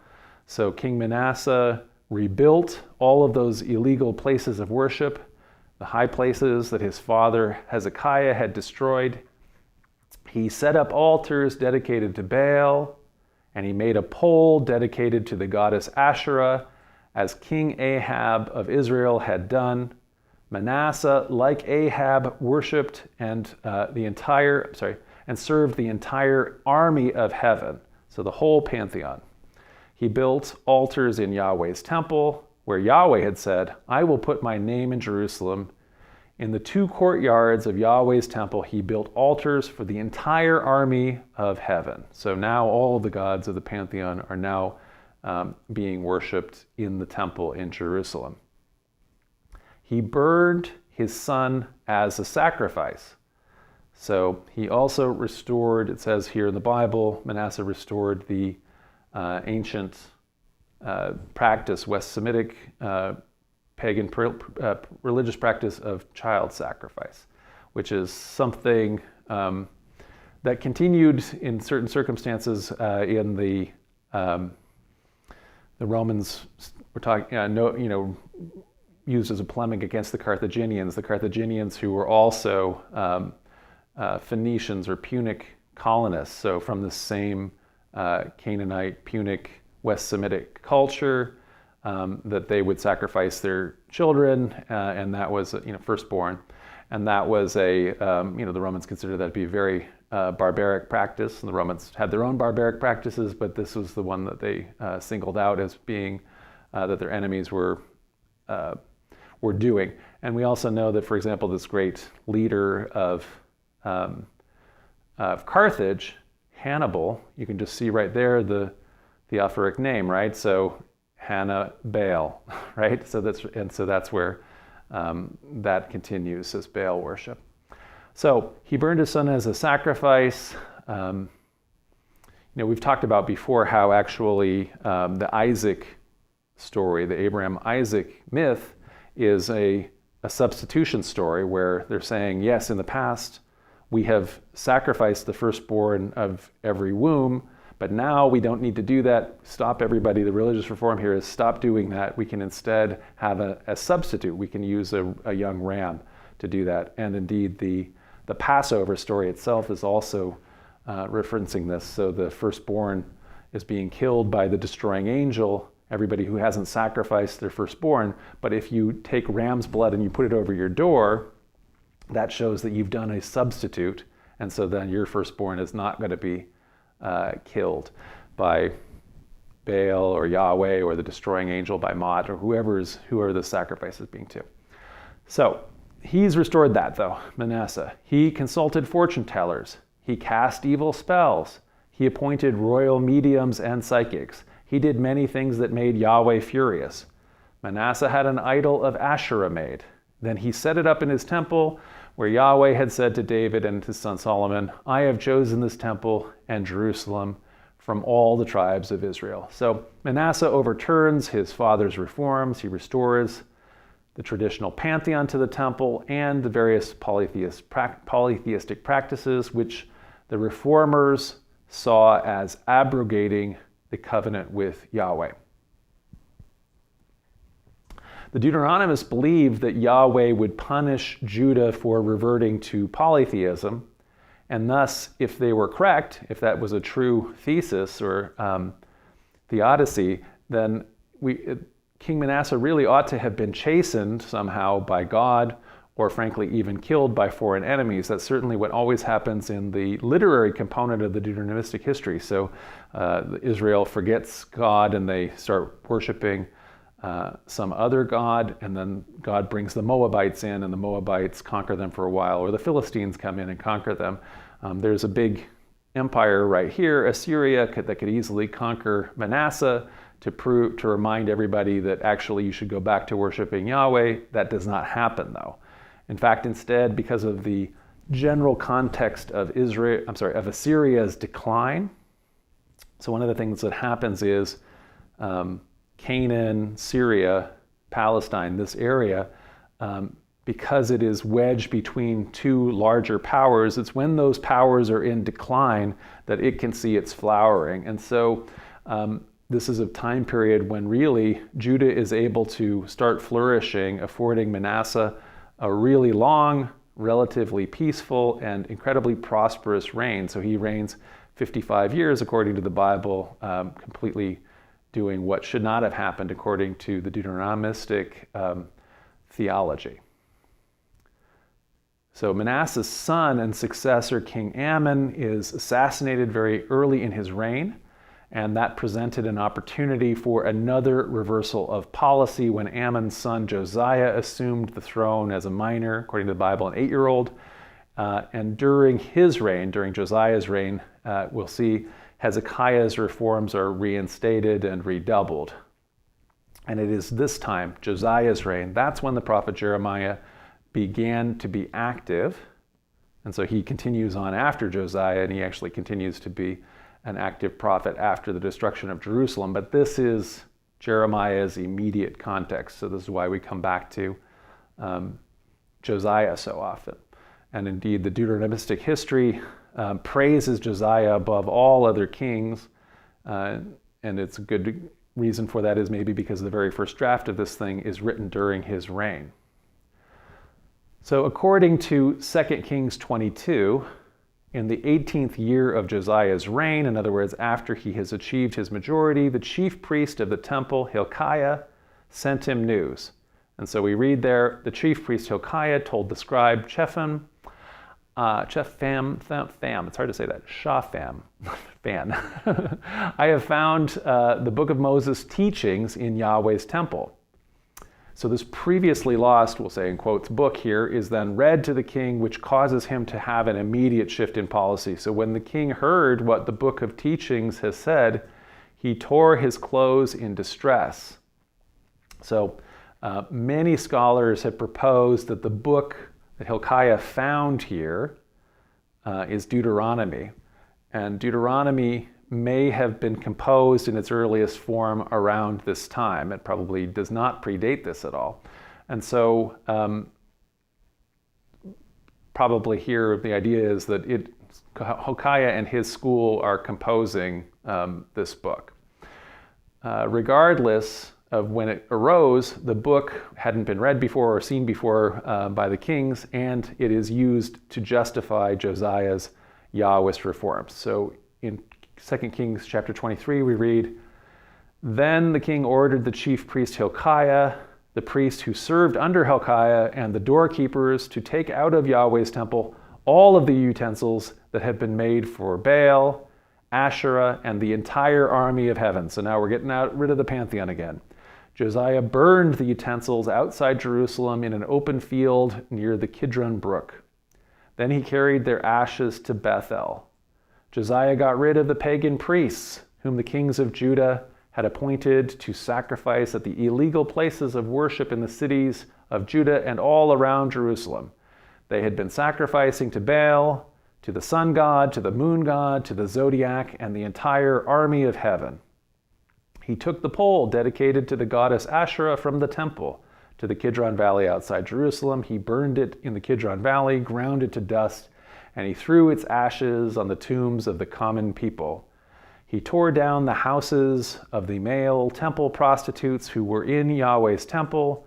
So King Manasseh rebuilt all of those illegal places of worship, the high places that his father Hezekiah had destroyed. He set up altars dedicated to Baal, and he made a pole dedicated to the goddess Asherah, as King Ahab of Israel had done. Manasseh, like Ahab, worshipped and served the entire army of heaven, so the whole pantheon. He built altars in Yahweh's temple, where Yahweh had said, "I will put my name in Jerusalem." In the two courtyards of Yahweh's temple, he built altars for the entire army of heaven. So now all of the gods of the pantheon are now being worshipped in the temple in Jerusalem. He burned his son as a sacrifice. So he also restored, it says here in the Bible, Manasseh restored the ancient practice, West Semitic pagan religious practice of child sacrifice, which is something that continued in certain circumstances in the Romans. We're talking, used as a polemic against the Carthaginians who were also Phoenicians or Punic colonists, so from the same Canaanite, Punic, West Semitic culture, that they would sacrifice their children, and that was, firstborn. And that was the Romans considered that to be a very barbaric practice. And the Romans had their own barbaric practices, but this was the one that they singled out as being that their enemies were doing. And we also know that, for example, this great leader of Carthage, Hannibal, you can just see right there the Theophoric name, right? So Baal, right? So that's where that continues as Baal worship. So he burned his son as a sacrifice. We've talked about before how actually the Isaac story, the Abraham-Isaac myth, is a substitution story where they're saying, yes, in the past we have sacrificed the firstborn of every womb, but now we don't need to do that. Stop, everybody. The religious reform here is stop doing that. We can instead have a substitute. We can use a young ram to do that. And indeed, the Passover story itself is also referencing this. So the firstborn is being killed by the destroying angel, everybody who hasn't sacrificed their firstborn. But if you take ram's blood and you put it over your door, that shows that you've done a substitute. And so then your firstborn is not going to be killed by Baal or Yahweh or the destroying angel by Mot or whoever the sacrifice is being to. So he's restored that, though, Manasseh. He consulted fortune tellers. He cast evil spells. He appointed royal mediums and psychics. He did many things that made Yahweh furious. Manasseh had an idol of Asherah made. Then he set it up in his temple, where Yahweh had said to David and his son Solomon, I have chosen this temple and Jerusalem from all the tribes of Israel. So Manasseh overturns his father's reforms. He restores the traditional pantheon to the temple and the various polytheistic practices, which the reformers saw as abrogating the covenant with Yahweh. The Deuteronomists believed that Yahweh would punish Judah for reverting to polytheism, and thus, if they were correct, if that was a true thesis or theodicy, then King Manasseh really ought to have been chastened somehow by God, or frankly even killed by foreign enemies. That's certainly what always happens in the literary component of the Deuteronomistic history. So Israel forgets God and they start worshiping some other god, and then God brings the Moabites in, and the Moabites conquer them for a while, or the Philistines come in and conquer them. There's a big empire right here, Assyria, that could easily conquer Manasseh to remind everybody that actually you should go back to worshiping Yahweh. That does not happen, though. In fact, instead, because of the general context of Assyria's decline, so one of the things that happens is Canaan, Syria, Palestine, this area, because it is wedged between two larger powers, it's when those powers are in decline that it can see its flowering. And so this is a time period when really Judah is able to start flourishing, affording Manasseh a really long, relatively peaceful, and incredibly prosperous reign. So he reigns 55 years, according to the Bible, completely doing what should not have happened according to the Deuteronomistic theology. So Manasseh's son and successor, King Amon, is assassinated very early in his reign, and that presented an opportunity for another reversal of policy when Ammon's son Josiah assumed the throne as a minor, according to the Bible, an 8-year-old. And during his reign, during Josiah's reign, we'll see Hezekiah's reforms are reinstated and redoubled. And it is this time, Josiah's reign, that's when the prophet Jeremiah began to be active. And so he continues on after Josiah, and he actually continues to be an active prophet after the destruction of Jerusalem. But this is Jeremiah's immediate context. So this is why we come back to Josiah so often. And indeed, the Deuteronomistic history praises Josiah above all other kings, and it's good reason for that is maybe because the very first draft of this thing is written during his reign. So according to 2 Kings 22, in the 18th year of Josiah's reign, in other words, after he has achieved his majority, the chief priest of the temple, Hilkiah, sent him news. And so we read there, the chief priest Hilkiah told the scribe Shaphan, it's hard to say that, Shaphan, I have found the book of Moses' teachings in Yahweh's temple. So this previously lost, we'll say in quotes, book here is then read to the king, which causes him to have an immediate shift in policy. So when the king heard what the book of teachings has said, he tore his clothes in distress. So many scholars have proposed that the book that Hilkiah found here is Deuteronomy. And Deuteronomy may have been composed in its earliest form around this time. It probably does not predate this at all. And so probably here the idea is that Hilkiah and his school are composing this book. Regardless of when it arose, the book hadn't been read before or seen before by the kings, and it is used to justify Josiah's Yahwist reforms. So in 2 Kings chapter 23, we read, Then the king ordered the chief priest Hilkiah, the priest who served under Hilkiah, and the doorkeepers to take out of Yahweh's temple all of the utensils that had been made for Baal, Asherah, and the entire army of heaven. So now we're getting rid of the pantheon again. Josiah burned the utensils outside Jerusalem in an open field near the Kidron brook. Then he carried their ashes to Bethel. Josiah got rid of the pagan priests, whom the kings of Judah had appointed to sacrifice at the illegal places of worship in the cities of Judah and all around Jerusalem. They had been sacrificing to Baal, to the sun god, to the moon god, to the zodiac, and the entire army of heaven. He took the pole dedicated to the goddess Asherah from the temple to the Kidron Valley outside Jerusalem. He burned it in the Kidron Valley, ground it to dust, and he threw its ashes on the tombs of the common people. He tore down the houses of the male temple prostitutes who were in Yahweh's temple,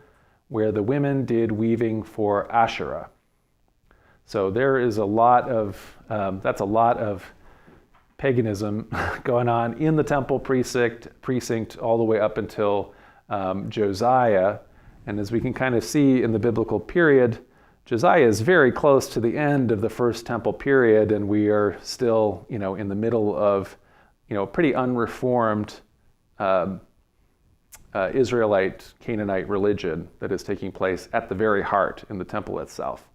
where the women did weaving for Asherah. So there is a lot of, that's a lot of paganism going on in the temple precinct all the way up until Josiah. And as we can kind of see in the biblical period, Josiah is very close to the end of the first temple period, and we are still, in the middle of, pretty unreformed Israelite Canaanite religion that is taking place at the very heart in the temple itself.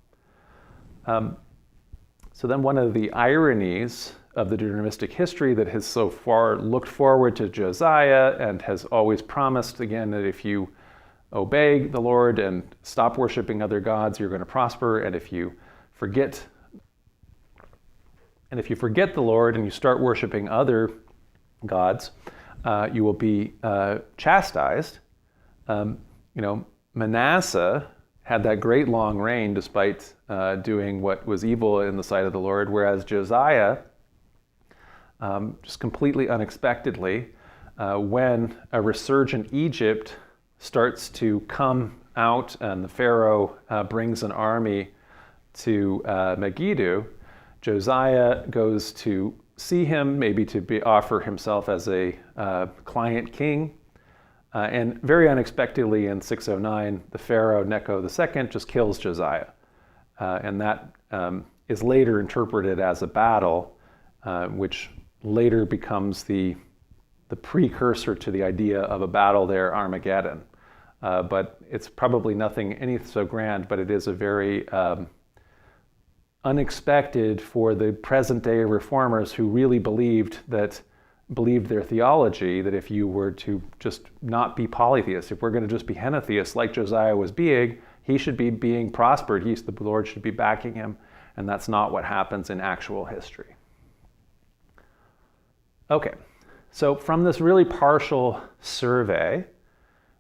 So then one of the ironies of the Deuteronomistic history that has so far looked forward to Josiah and has always promised, again, that if you obey the Lord and stop worshiping other gods, you're going to prosper. And if you forget the Lord and you start worshiping other gods, you will be chastised. Manasseh had that great long reign despite doing what was evil in the sight of the Lord, whereas Josiah, just completely unexpectedly, when a resurgent Egypt starts to come out and the Pharaoh brings an army to Megiddo, Josiah goes to see him, maybe to offer himself as a client king. And very unexpectedly in 609, the Pharaoh Necho II just kills Josiah. And that is later interpreted as a battle, which later becomes the precursor to the idea of a battle there, Armageddon. But it's probably nothing any so grand, but it is a very unexpected for the present day reformers who really believed their theology, that if you were to just not be polytheist, if we're going to just be henotheists like Josiah was being, he should be being prospered, the Lord should be backing him, and that's not what happens in actual history. Okay, so from this really partial survey,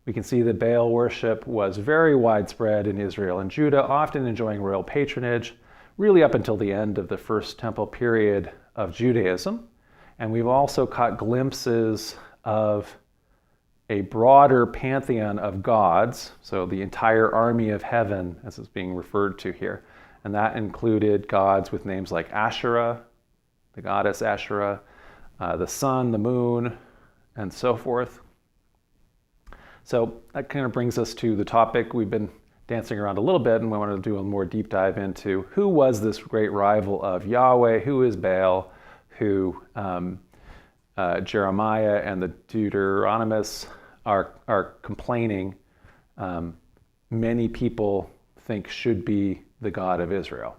we can see that Baal worship was very widespread in Israel and Judah, often enjoying royal patronage, really up until the end of the First Temple period of Judaism. And we've also caught glimpses of a broader pantheon of gods, so the entire army of heaven, as is being referred to here. And that included gods with names like Asherah, the goddess Asherah, the sun, the moon, and so forth. So that kind of brings us to the topic. We've been dancing around a little bit, and we want to do a more deep dive into who was this great rival of Yahweh, who is Baal, who Jeremiah and the Deuteronomists are complaining many people think should be the God of Israel.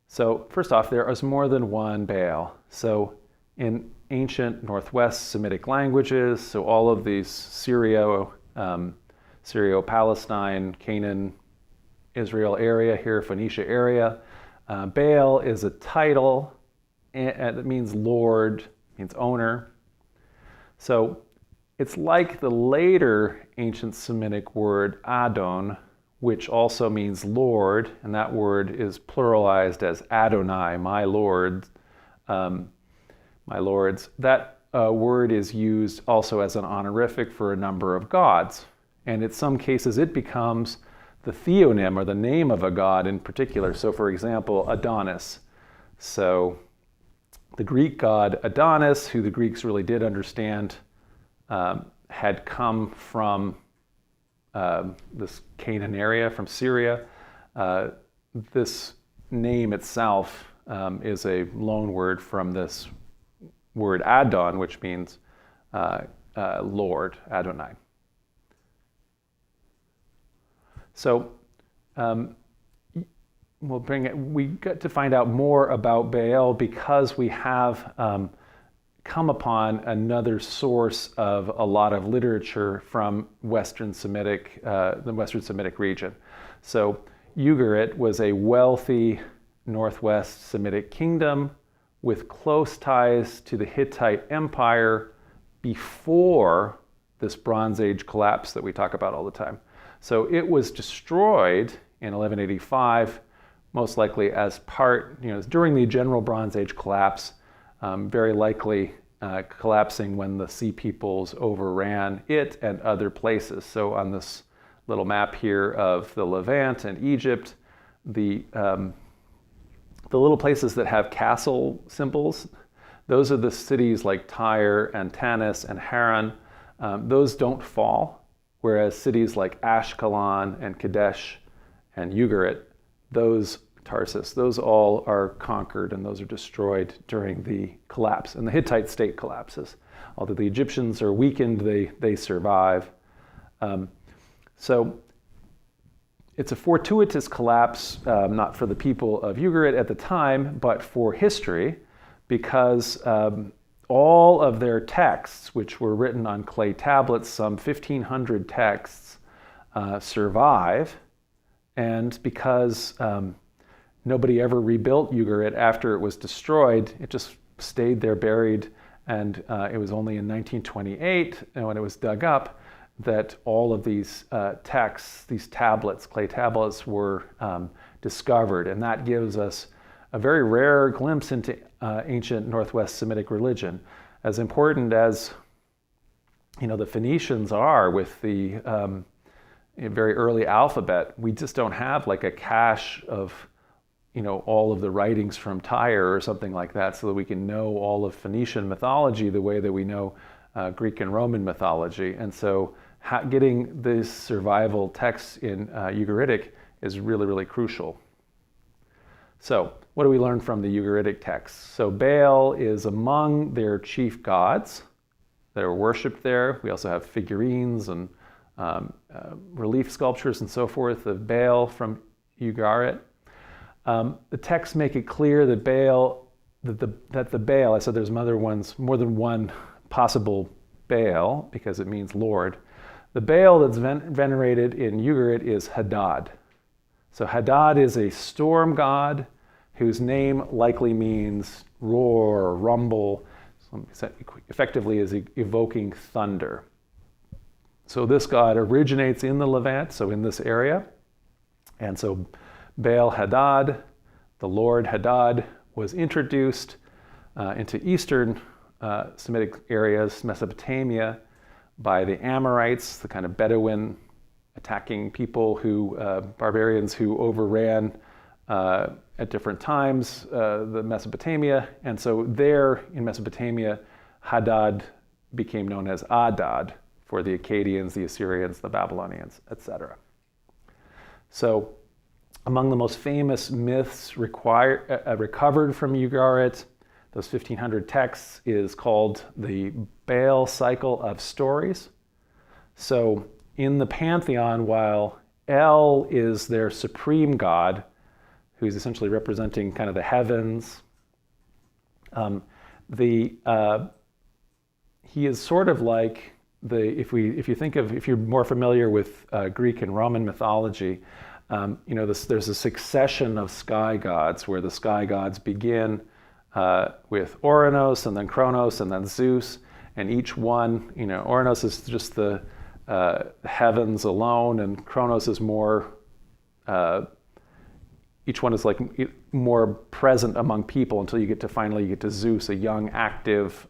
So first off, there is more than one Baal. So in ancient Northwest Semitic languages, so all of these Syrio-Palestine, Canaan, Israel area here, Phoenicia area, Baal is a title, and it means Lord, means owner. So it's like the later ancient Semitic word Adon, which also means Lord, and that word is pluralized as Adonai, my Lord, my lords. That word is used also as an honorific for a number of gods. And in some cases, it becomes the theonym, or the name of a god in particular. So for example, Adonis. So the Greek god Adonis, who the Greeks really did understand, had come from this Canaan area, from Syria. This name itself is a loan word from this word Adon, which means Lord, Adonai. So we got to find out more about Baal because we have come upon another source of a lot of literature from Western Semitic, the Western Semitic region. So Ugarit was a wealthy Northwest Semitic kingdom with close ties to the Hittite Empire before this Bronze Age collapse that we talk about all the time. So it was destroyed in 1185, most likely as part, during the general Bronze Age collapse, very likely collapsing when the Sea Peoples overran it and other places. So on this little map here of the Levant and Egypt, the little places that have castle symbols, those are the cities like Tyre and Tanis and Haran. Those don't fall, whereas cities like Ashkelon and Kadesh and Ugarit, Tarsus, those all are conquered and those are destroyed during the collapse. And the Hittite state collapses. Although the Egyptians are weakened, they survive. So it's a fortuitous collapse, not for the people of Ugarit at the time, but for history, because all of their texts, which were written on clay tablets, some 1,500 texts, survive. And because nobody ever rebuilt Ugarit after it was destroyed, it just stayed there buried. And it was only in 1928, when it was dug up, that all of these texts, these tablets, clay tablets, were discovered. And that gives us a very rare glimpse into ancient Northwest Semitic religion. As important as the Phoenicians are with the very early alphabet, we just don't have like a cache of all of the writings from Tyre or something like that, so that we can know all of Phoenician mythology the way that we know Greek and Roman mythology. And so getting this survival text in Ugaritic is really, really crucial. So what do we learn from the Ugaritic texts? So Baal is among their chief gods that are worshipped there. We also have figurines and relief sculptures and so forth of Baal from Ugarit. The texts make it clear that the Baal, I said there's more than one possible Baal, because it means Lord. The Baal that's venerated in Ugarit is Hadad. So Hadad is a storm god whose name likely means roar or rumble, effectively is evoking thunder. So this god originates in the Levant, so in this area. And so Baal Hadad, the Lord Hadad, was introduced into eastern Semitic areas, Mesopotamia, by the Amorites, the kind of Bedouin attacking people barbarians who overran at different times the Mesopotamia. And so there in Mesopotamia, Hadad became known as Adad for the Akkadians, the Assyrians, the Babylonians, etc. So among the most famous myths recovered from Ugarit, those 1,500 texts, is called the Baal Cycle of stories. So in the pantheon, while El is their supreme god, who's essentially representing kind of the heavens, he is sort of like if you're more familiar with Greek and Roman mythology, there's a succession of sky gods where the sky gods begin with Ouranos and then Kronos and then Zeus, and each one, Ouranos is just the heavens alone, and Kronos is more, each one is like more present among people until you get to Zeus, a young, active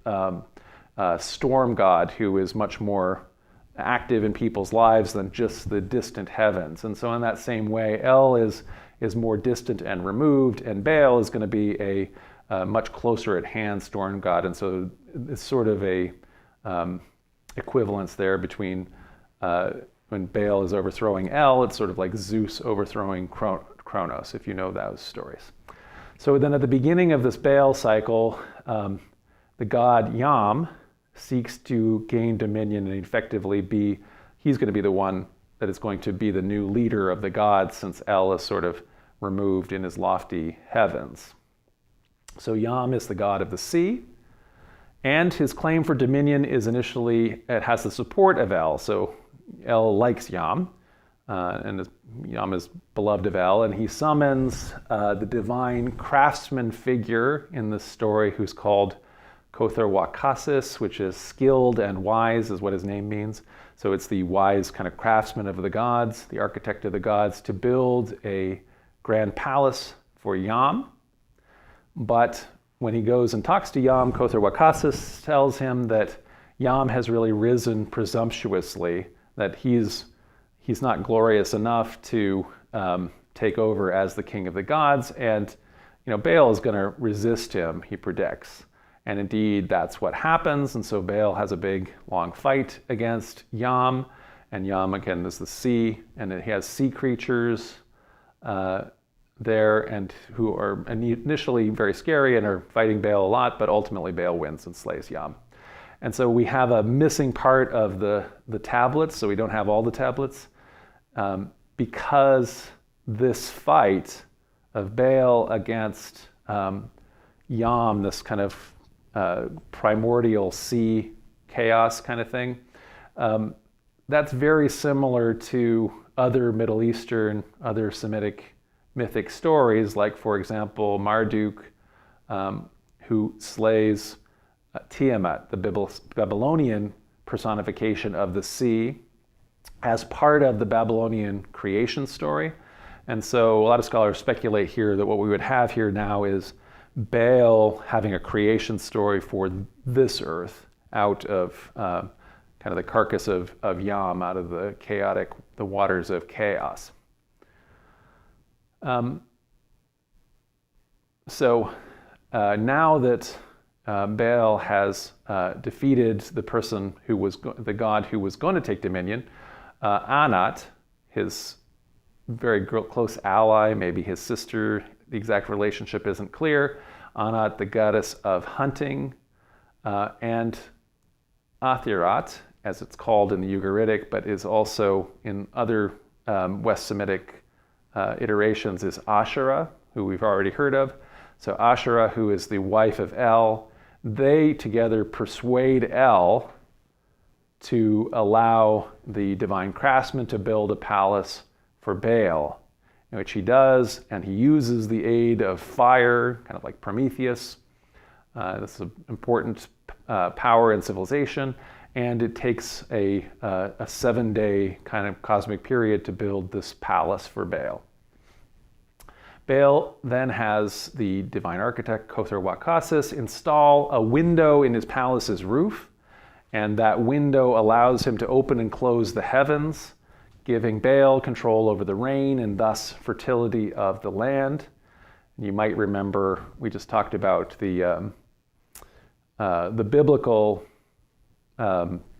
storm god who is much more active in people's lives than just the distant heavens. And so in that same way, El is more distant and removed, and Baal is going to be a much closer at hand storm god. And so it's sort of a equivalence there between when Baal is overthrowing El, it's sort of like Zeus overthrowing Kronos, if you know those stories. So then at the beginning of this Baal cycle, the god Yam seeks to gain dominion and effectively he's going to be the one that is going to be the new leader of the gods, since El is sort of removed in his lofty heavens. So Yam is the god of the sea, and his claim for dominion is it has the support of El. So El likes Yam, and Yam is beloved of El, and he summons the divine craftsman figure in the story who's called Kother Wakasis, which is skilled and wise, is what his name means. So it's the wise kind of craftsman of the gods, the architect of the gods, to build a grand palace for Yam. But when he goes and talks to Yam, Kother Wakasis tells him that Yam has really risen presumptuously, that he's not glorious enough to take over as the king of the gods, and Baal is going to resist him, he predicts. And indeed, that's what happens. And so Baal has a big, long fight against Yam. And Yam, again, is the sea. And he has sea creatures there, and who are initially very scary and are fighting Baal a lot. But ultimately, Baal wins and slays Yam. And so we have a missing part of the tablets. So we don't have all the tablets. Because this fight of Baal against Yam, this kind of primordial sea chaos kind of thing. That's very similar to other Middle Eastern, other Semitic mythic stories, like, for example, Marduk, who slays Tiamat, the Babylonian personification of the sea, as part of the Babylonian creation story. And so a lot of scholars speculate here that what we would have here now is Baal having a creation story for this earth out of kind of the carcass of Yam, out of the waters of chaos. So now that Baal has defeated the person who was the god who was going to take dominion, Anat, his very close ally, maybe his sister, the exact relationship isn't clear. Anat, the goddess of hunting, and Athirat, as it's called in the Ugaritic, but is also in other West Semitic iterations, is Asherah, who we've already heard of. So Asherah, who is the wife of El, they together persuade El to allow the divine craftsman to build a palace for Baal, which he does, and he uses the aid of fire, kind of like Prometheus. This is an important power in civilization, and it takes a 7-day kind of cosmic period to build this palace for Baal. Baal then has the divine architect, Kother Wakasis, install a window in his palace's roof, And that window allows him to open and close the heavens, giving Baal control over the rain and thus fertility of the land. You might remember we just talked about the biblical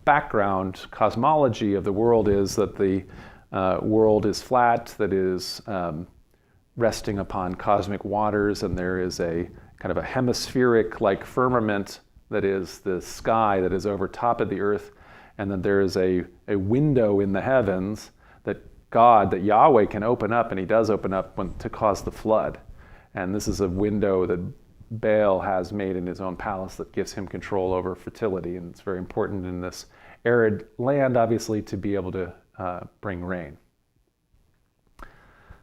background cosmology of the world is that the world is flat, that is resting upon cosmic waters, and there is a kind of a hemispheric like firmament that is the sky that is over top of the earth, and then there is a window in the heavens that Yahweh can open up, and he does open up to cause the flood. And this is a window that Baal has made in his own palace that gives him control over fertility, and it's very important in this arid land, obviously, to be able to bring rain.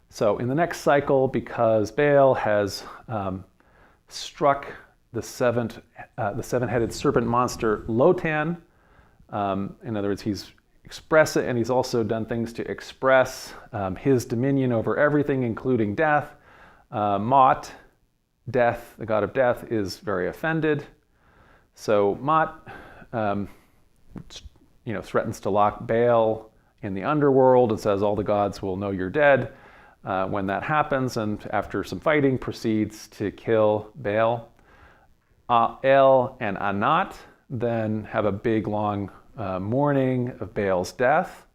So in the next cycle, because Baal has struck the seven-headed serpent monster Lotan, in other words, he's expressed it, and he's also done things to express his dominion over everything, including death. Mot, death, the god of death, is very offended. So Mot, threatens to lock Baal in the underworld and says all the gods will know you're dead when that happens, and after some fighting proceeds to kill Baal. El and Anat then have a big long mourning of Baal's death.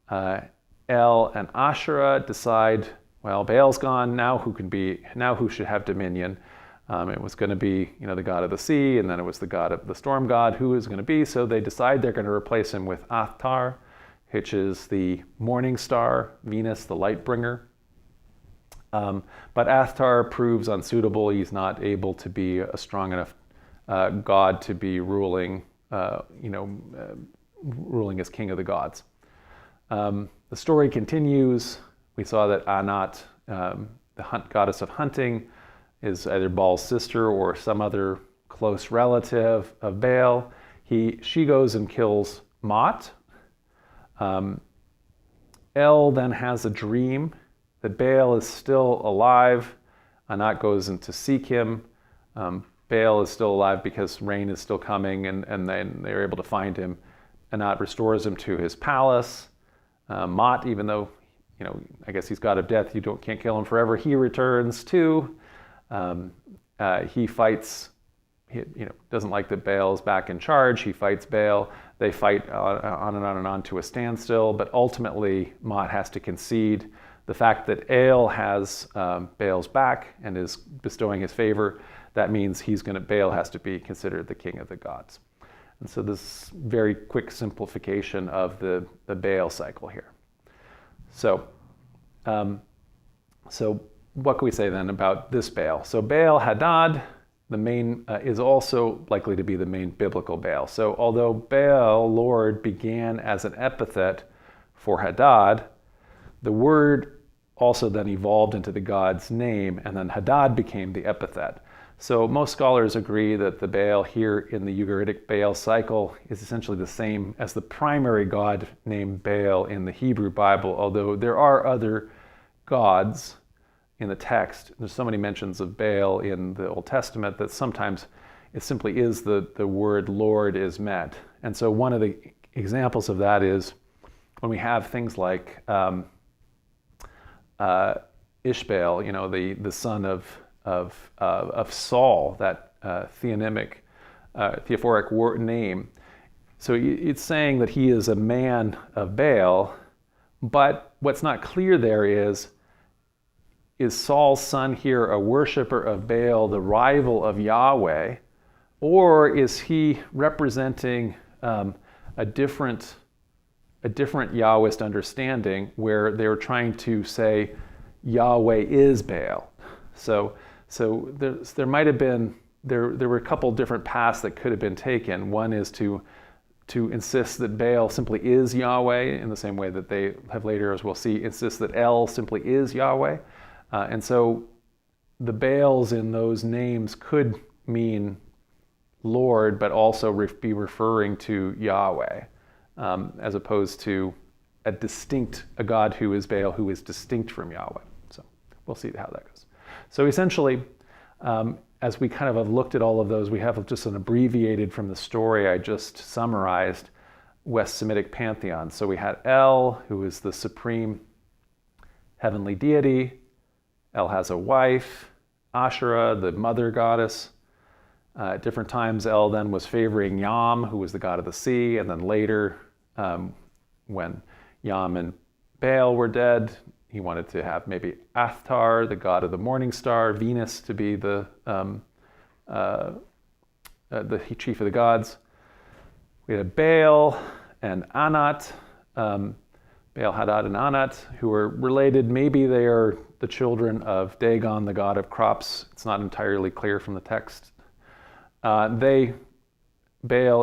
El and Asherah decide, well, Baal's gone, now who should have dominion? It was going to be, the god of the sea, and then it was the storm god. Who is going to be? So they decide they're going to replace him with Astarte, which is the morning star, Venus, the light bringer. But Astarte proves unsuitable. He's not able to be a strong enough god to be ruling as king of the gods. The story continues. We saw that Anat, the goddess of hunting, is either Baal's sister or some other close relative of Baal. She goes and kills Mot. El then has a dream that Baal is still alive. Anat goes in to seek him. Baal is still alive because rain is still coming, and then they're able to find him. Anat restores him to his palace. Mot, even though I guess he's god of death, can't kill him forever, he returns too. He fights, doesn't like that Baal is back in charge. He fights Baal. They fight on and on and on to a standstill, but ultimately Mot has to concede. The fact that El has Baal's back and is bestowing his favor, that means Baal has to be considered the king of the gods. And so this very quick simplification of the Baal cycle here. So what can we say then about this Baal? So Baal Hadad, the main, is also likely to be the main biblical Baal. So although Baal, Lord, began as an epithet for Hadad, the word also then evolved into the god's name, and then Hadad became the epithet. So most scholars agree that the Baal here in the Ugaritic Baal cycle is essentially the same as the primary god named Baal in the Hebrew Bible, although there are other gods in the text. There's so many mentions of Baal in the Old Testament that sometimes it simply is the word Lord is met. And so one of the examples of that is when we have things like Ishbaal, the son of Saul, that Theophoric name. So it's saying that he is a man of Baal, but what's not clear there is Saul's son here a worshiper of Baal, the rival of Yahweh, or is he representing a different Yahwist understanding where they're trying to say Yahweh is Baal? So there might have been, there were a couple different paths that could have been taken. One is to insist that Baal simply is Yahweh in the same way that they have later, as we'll see, insist that El simply is Yahweh. And so the Baals in those names could mean Lord, but also be referring to Yahweh, as opposed to a God who is Baal, who is distinct from Yahweh. So we'll see how that goes. So essentially, as we kind of have looked at all of those, we have just an abbreviated from the story I just summarized West Semitic pantheon. So we had El, who is the supreme heavenly deity. El has a wife, Asherah, the mother goddess. At different times, El then was favoring Yam, who was the god of the sea, and then later, when Yam and Baal were dead, he wanted to have maybe Astarte, the god of the morning star, Venus to be the chief of the gods. We had Baal and Anat, Baal, Hadad, and Anat, who are related. Maybe they are the children of Dagon, the god of crops. It's not entirely clear from the text. Baal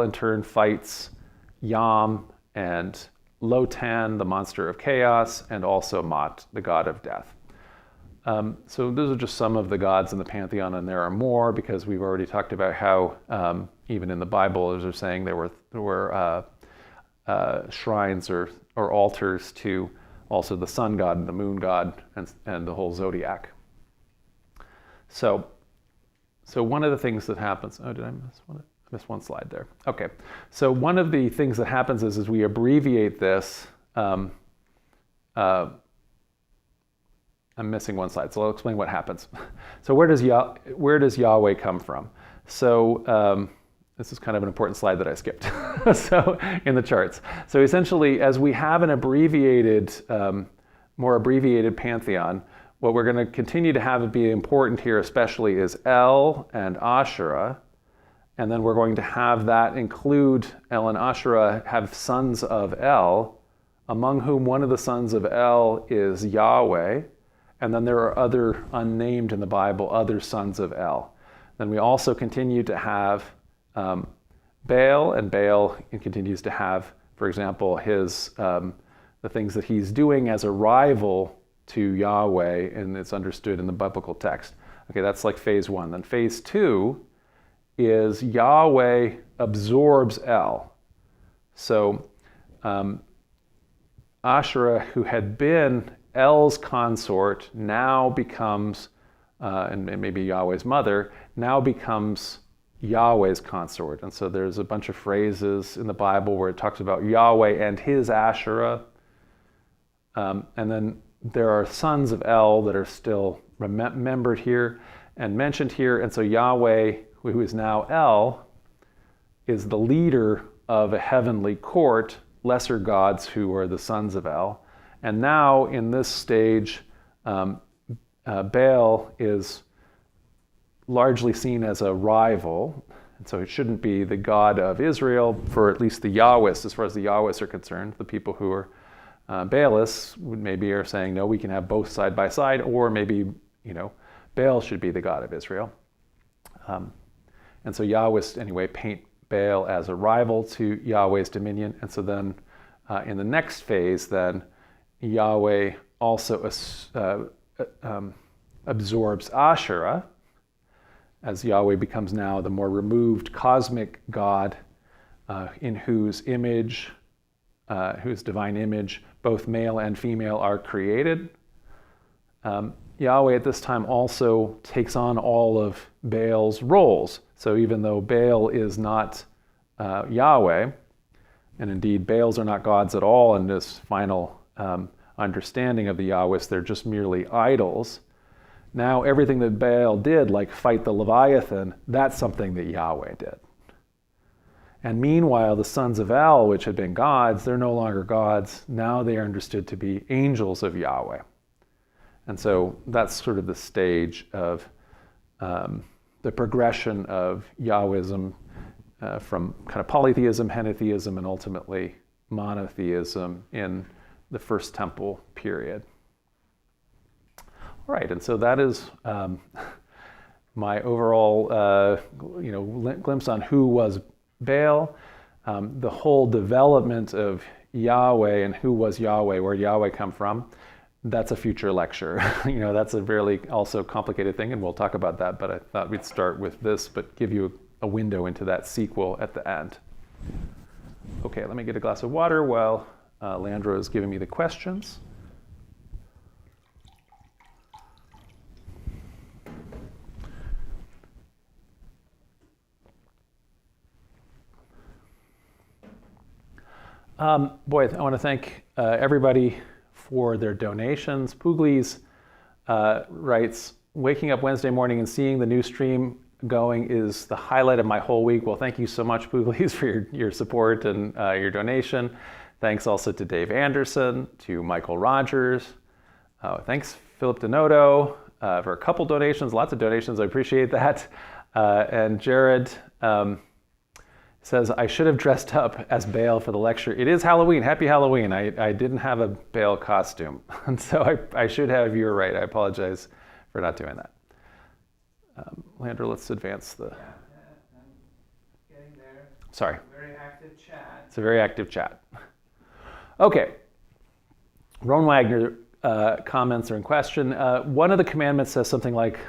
in turn fights Yam and Lotan, the monster of chaos, and also Mot, the god of death. So those are just some of the gods in the pantheon, and there are more because we've already talked about how even in the Bible, as they're saying, there were shrines or altars to also the sun god and the moon god and the whole zodiac. So one of the things that happens, did I miss one? I missed one slide there. Okay, so one of the things that happens is we abbreviate this. I'm missing one slide, so I'll explain what happens. So where does Yahweh come from? So this is kind of an important slide that I skipped. So in the charts. So essentially, as we have an abbreviated, more abbreviated pantheon, what we're going to continue to have be important here especially is El and Asherah. And then we're going to have that include El and Asherah have sons of El, among whom one of the sons of El is Yahweh. And then there are other unnamed in the Bible, other sons of El. Then we also continue to have Baal, and Baal continues to have, for example, his the things that he's doing as a rival to Yahweh, and it's understood in the biblical text. Okay, that's like phase one. Then phase two is Yahweh absorbs El. So Asherah, who had been El's consort, now becomes, and maybe Yahweh's mother, now becomes Yahweh's consort. And so there's a bunch of phrases in the Bible where it talks about Yahweh and his Asherah. And then there are sons of El that are still remembered here and mentioned here. And so Yahweh, who is now El, is the leader of a heavenly court, lesser gods who are the sons of El. And now in this stage, Baal is largely seen as a rival. And so it shouldn't be the God of Israel for at least the Yahwists, as far as the Yahwists are concerned. The people who are Baalists maybe are saying, no, we can have both side by side, or maybe, Baal should be the God of Israel. And so Yahwists, anyway, paint Baal as a rival to Yahweh's dominion. And so then in the next phase, then Yahweh also absorbs Asherah, as Yahweh becomes now the more removed cosmic God in whose image, whose divine image, both male and female are created. Yahweh at this time also takes on all of Baal's roles. So even though Baal is not Yahweh, and indeed Baals are not gods at all in this final understanding of the Yahwists, they're just merely idols. Now everything that Baal did, like fight the Leviathan, that's something that Yahweh did. And meanwhile, the sons of El, which had been gods, they're no longer gods. Now they are understood to be angels of Yahweh. And so that's sort of the stage of the progression of Yahwism from kind of polytheism, Henotheism, and ultimately monotheism in the First Temple period. All right, and so that is my overall glimpse on who was Baal. The whole development of Yahweh and who was Yahweh, where did Yahweh come from, that's a future lecture. That's a really also complicated thing, and we'll talk about that, but I thought we'd start with this, but give you a window into that sequel at the end. Okay, let me get a glass of water while Leandro is giving me the questions. Boy, I want to thank everybody for their donations. Pugli's writes, waking up Wednesday morning and seeing the new stream going is the highlight of my whole week. Well, thank you so much, Pugli's, for your support and your donation. Thanks also to Dave Anderson, to Michael Rogers. Thanks, Philip Denoto, for a couple donations, lots of donations. I appreciate that. And Jared says, I should have dressed up as Baal for the lecture. It is Halloween. Happy Halloween. I didn't have a Baal costume. And so I should have. You're right. I apologize for not doing that. Leandro, let's advance the... Yeah, I'm getting there. Sorry. Very active chat. It's a very active chat. Okay. Ron Wagner comments are in question. One of the commandments says something like,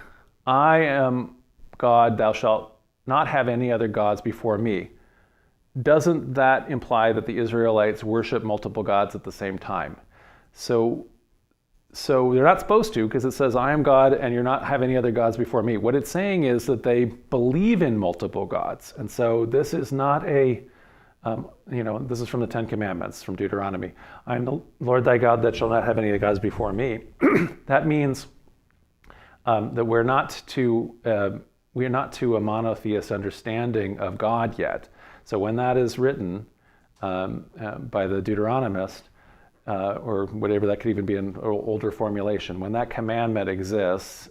I am God, thou shalt not have any other gods before me. Doesn't that imply that the Israelites worship multiple gods at the same time? So they're not supposed to, because it says, I am God and you're not have any other gods before me. What it's saying is that they believe in multiple gods. And so this is not a, this is from the Ten Commandments, from Deuteronomy. I am the Lord thy God that shall not have any other gods before me. That means that we're not to a monotheist understanding of God yet. So when that is written by the Deuteronomist, or whatever, that could even be an older formulation, when that commandment exists,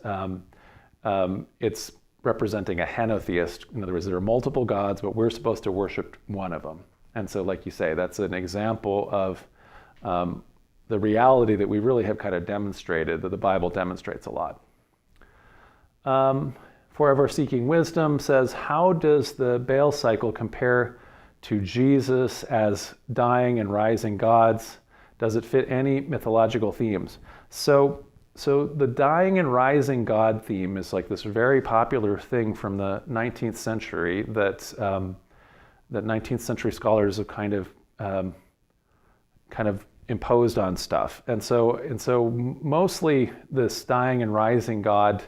it's representing a henotheist. In other words, there are multiple gods, but we're supposed to worship one of them. And so, like you say, that's an example of the reality that we really have kind of demonstrated, that the Bible demonstrates a lot. Forever Seeking Wisdom says, how does the Baal cycle compare to Jesus as dying and rising gods? Does it fit any mythological themes? So the dying and rising God theme is like this very popular thing from the 19th century that 19th century scholars have kind of imposed on stuff. And so mostly this dying and rising God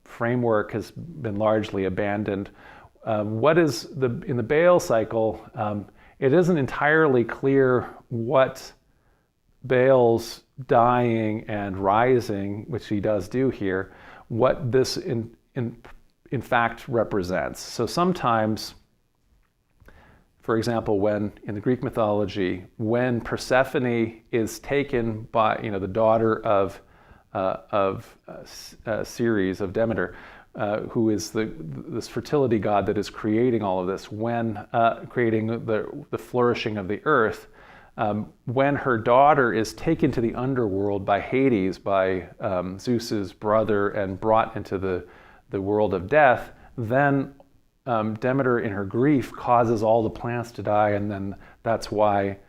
framework has been largely abandoned. What is in the Baal cycle? It isn't entirely clear what Baal's dying and rising, which he does do here, what this in fact represents. So sometimes, for example, when in the Greek mythology, when Persephone is taken by the daughter of Ceres, of Demeter, who is this fertility god that is creating all of this, when creating the flourishing of the earth, when her daughter is taken to the underworld by Hades, by Zeus's brother, and brought into the world of death, then Demeter, in her grief, causes all the plants to die, and then that's why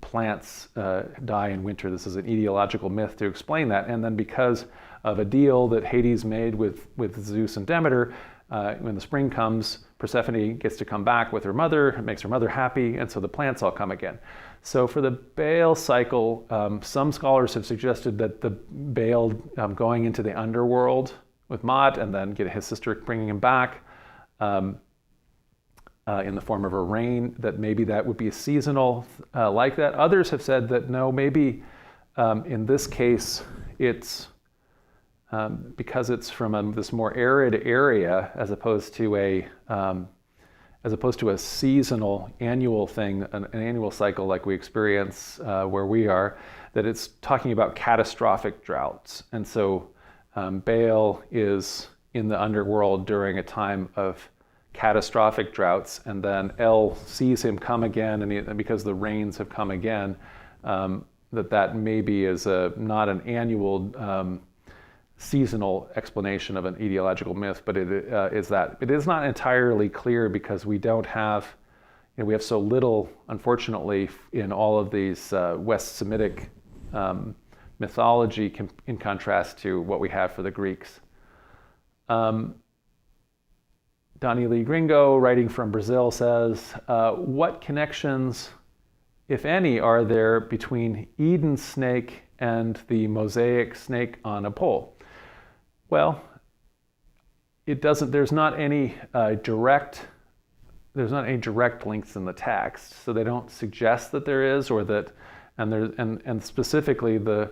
plants die in winter. This is an etiological myth to explain that. And then because of a deal that Hades made with Zeus and Demeter, when the spring comes, Persephone gets to come back with her mother. It makes her mother happy, and so the plants all come again. So for the Baal cycle, some scholars have suggested that the Baal going into the underworld with Mot, and then get his sister bringing him back in the form of a rain, that maybe that would be seasonal like that. Others have said that no, maybe in this case it's because it's from this more arid area as opposed to a seasonal annual thing, an annual cycle like we experience where we are, that it's talking about catastrophic droughts. And so Baal is in the underworld during a time of catastrophic droughts, and then El sees him come again, and because the rains have come again, that maybe is not an annual seasonal explanation of an etiological myth, but it is not entirely clear, because we don't have, we have so little, unfortunately, in all of these West Semitic mythology in contrast to what we have for the Greeks. Donnie Lee Gringo, writing from Brazil, says, what connections, if any, are there between Eden's snake and the Mosaic snake on a pole? Well, there's not any direct there's not any direct links in the text, so they don't suggest that there is, or that, and specifically the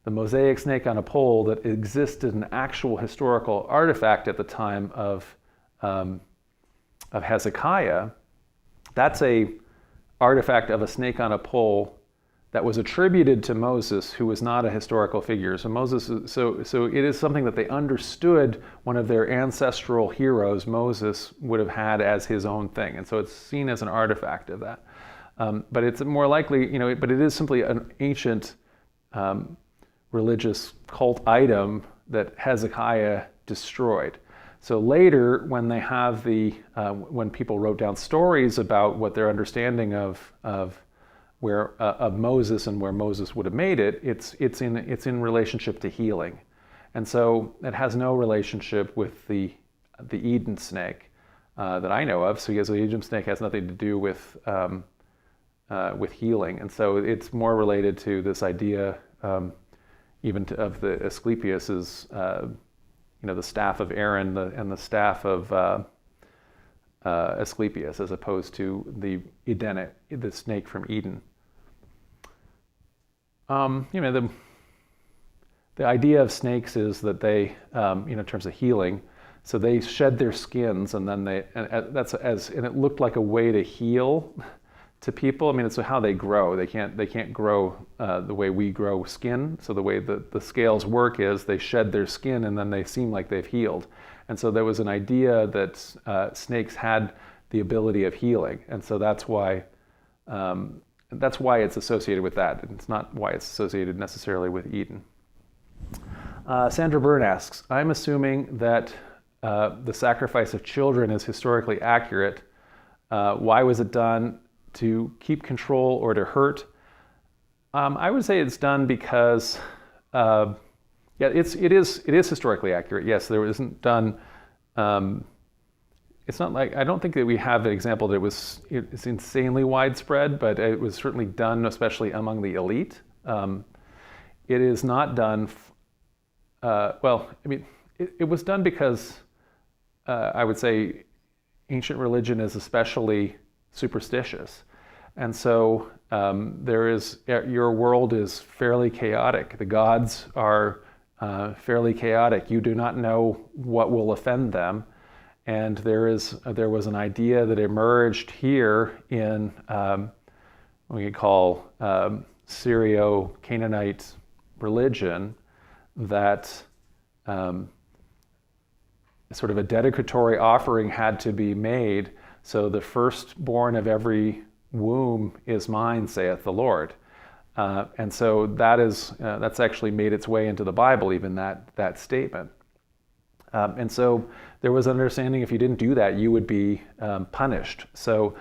mosaic snake on a pole that existed, an actual historical artifact at the time of Hezekiah. That's a artifact of a snake on a pole that was attributed to Moses, who was not a historical figure. So it is something that they understood one of their ancestral heroes, Moses, would have had as his own thing, and so it's seen as an artifact of that. But it's more likely, but it is simply an ancient religious cult item that Hezekiah destroyed. So later, when they have when people wrote down stories about what their understanding of Moses and where Moses would have made it, it's in relationship to healing, and so it has no relationship with the Eden snake that I know of. So the Eden snake has nothing to do with healing, and so it's more related to this idea, of the Asclepius's, the staff of Aaron and the staff of Asclepius, as opposed to the snake from Eden. The idea of snakes is that they, in terms of healing, so they shed their skins, and then and it looked like a way to heal to people. It's how they grow. They can't grow the way we grow skin. So the way the scales work is they shed their skin, and then they seem like they've healed. And so there was an idea that snakes had the ability of healing, and so that's why it's associated with that. It's not why it's associated necessarily with Eden. Sandra Byrne asks, I'm assuming that the sacrifice of children is historically accurate. Why was it done? To keep control or to hurt? I would say it's done because, it is historically accurate. Yes, there isn't done. It's not like, I don't think that we have an example that it's insanely widespread, but it was certainly done, especially among the elite. It is not done. It was done because I would say ancient religion is especially superstitious, and so your world is fairly chaotic. The gods are fairly chaotic. You do not know what will offend them, and there was an idea that emerged here in what we call Syrio-Canaanite religion, that sort of a dedicatory offering had to be made. So the firstborn of every womb is mine, saith the Lord. And so that's actually made its way into the Bible, even that statement. And so there was an understanding if you didn't do that, you would be punished. So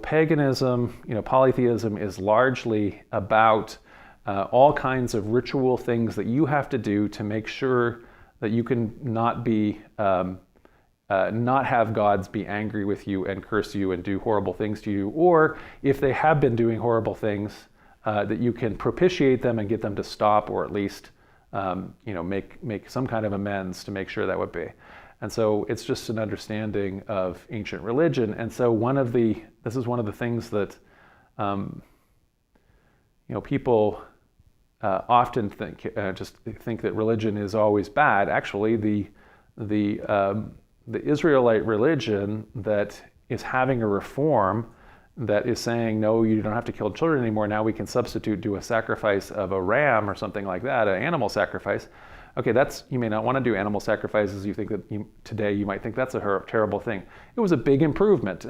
paganism, polytheism is largely about all kinds of ritual things that you have to do to make sure that you can not have gods be angry with you and curse you and do horrible things to you, or if they have been doing horrible things, that you can propitiate them and get them to stop, or at least make some kind of amends to make sure that would be. And so it's just an understanding of ancient religion. And so this is one of the things that people often think that religion is always bad. Actually, the Israelite religion that is having a reform that is saying, no, you don't have to kill children anymore. Now we can do a sacrifice of a ram or something like that, an animal sacrifice. Okay, you may not want to do animal sacrifices. You think that today you might think that's a terrible thing. It was a big improvement,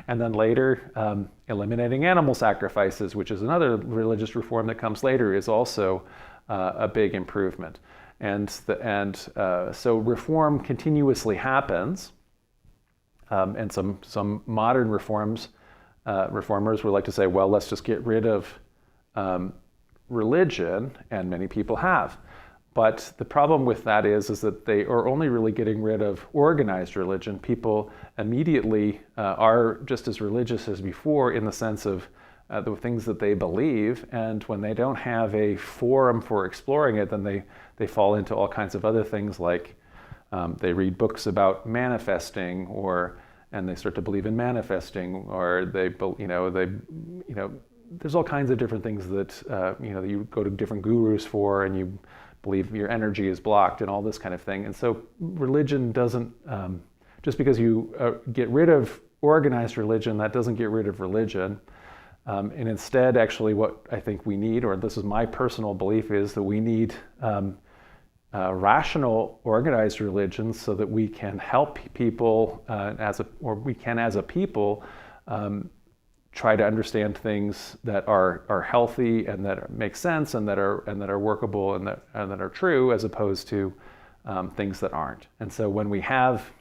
And then later, eliminating animal sacrifices, which is another religious reform that comes later, is also a big improvement. And so reform continuously happens, and some modern reformers would like to say, well, let's just get rid of religion, and many people have. But the problem with that is that they are only really getting rid of organized religion. People immediately are just as religious as before in the sense of the things that they believe, and when they don't have a forum for exploring it, then they fall into all kinds of other things, like they read books about manifesting, or and they start to believe in manifesting, or there's all kinds of different things that that you go to different gurus for, and you believe your energy is blocked and all this kind of thing. And so religion doesn't, just because you get rid of organized religion, that doesn't get rid of religion. And instead, actually, what I think we need, or this is my personal belief, is that we need rational, organized religions so that we can help people as a people try to understand things that are healthy and that make sense and that are workable and that are true, as opposed to things that aren't. And so when we have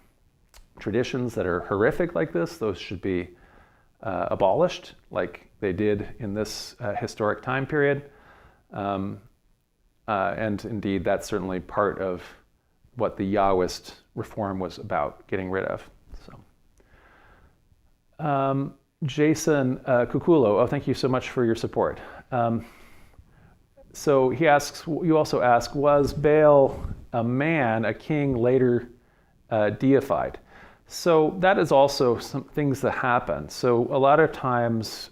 traditions that are horrific like this, those should be abolished, like they did in this historic time period. And indeed, that's certainly part of what the Yahwist reform was about, getting rid of. So, Jason Kukulo, thank you so much for your support. So he asks, you also ask, was Baal a man, a king, later deified? So that is also some things that happen. So a lot of times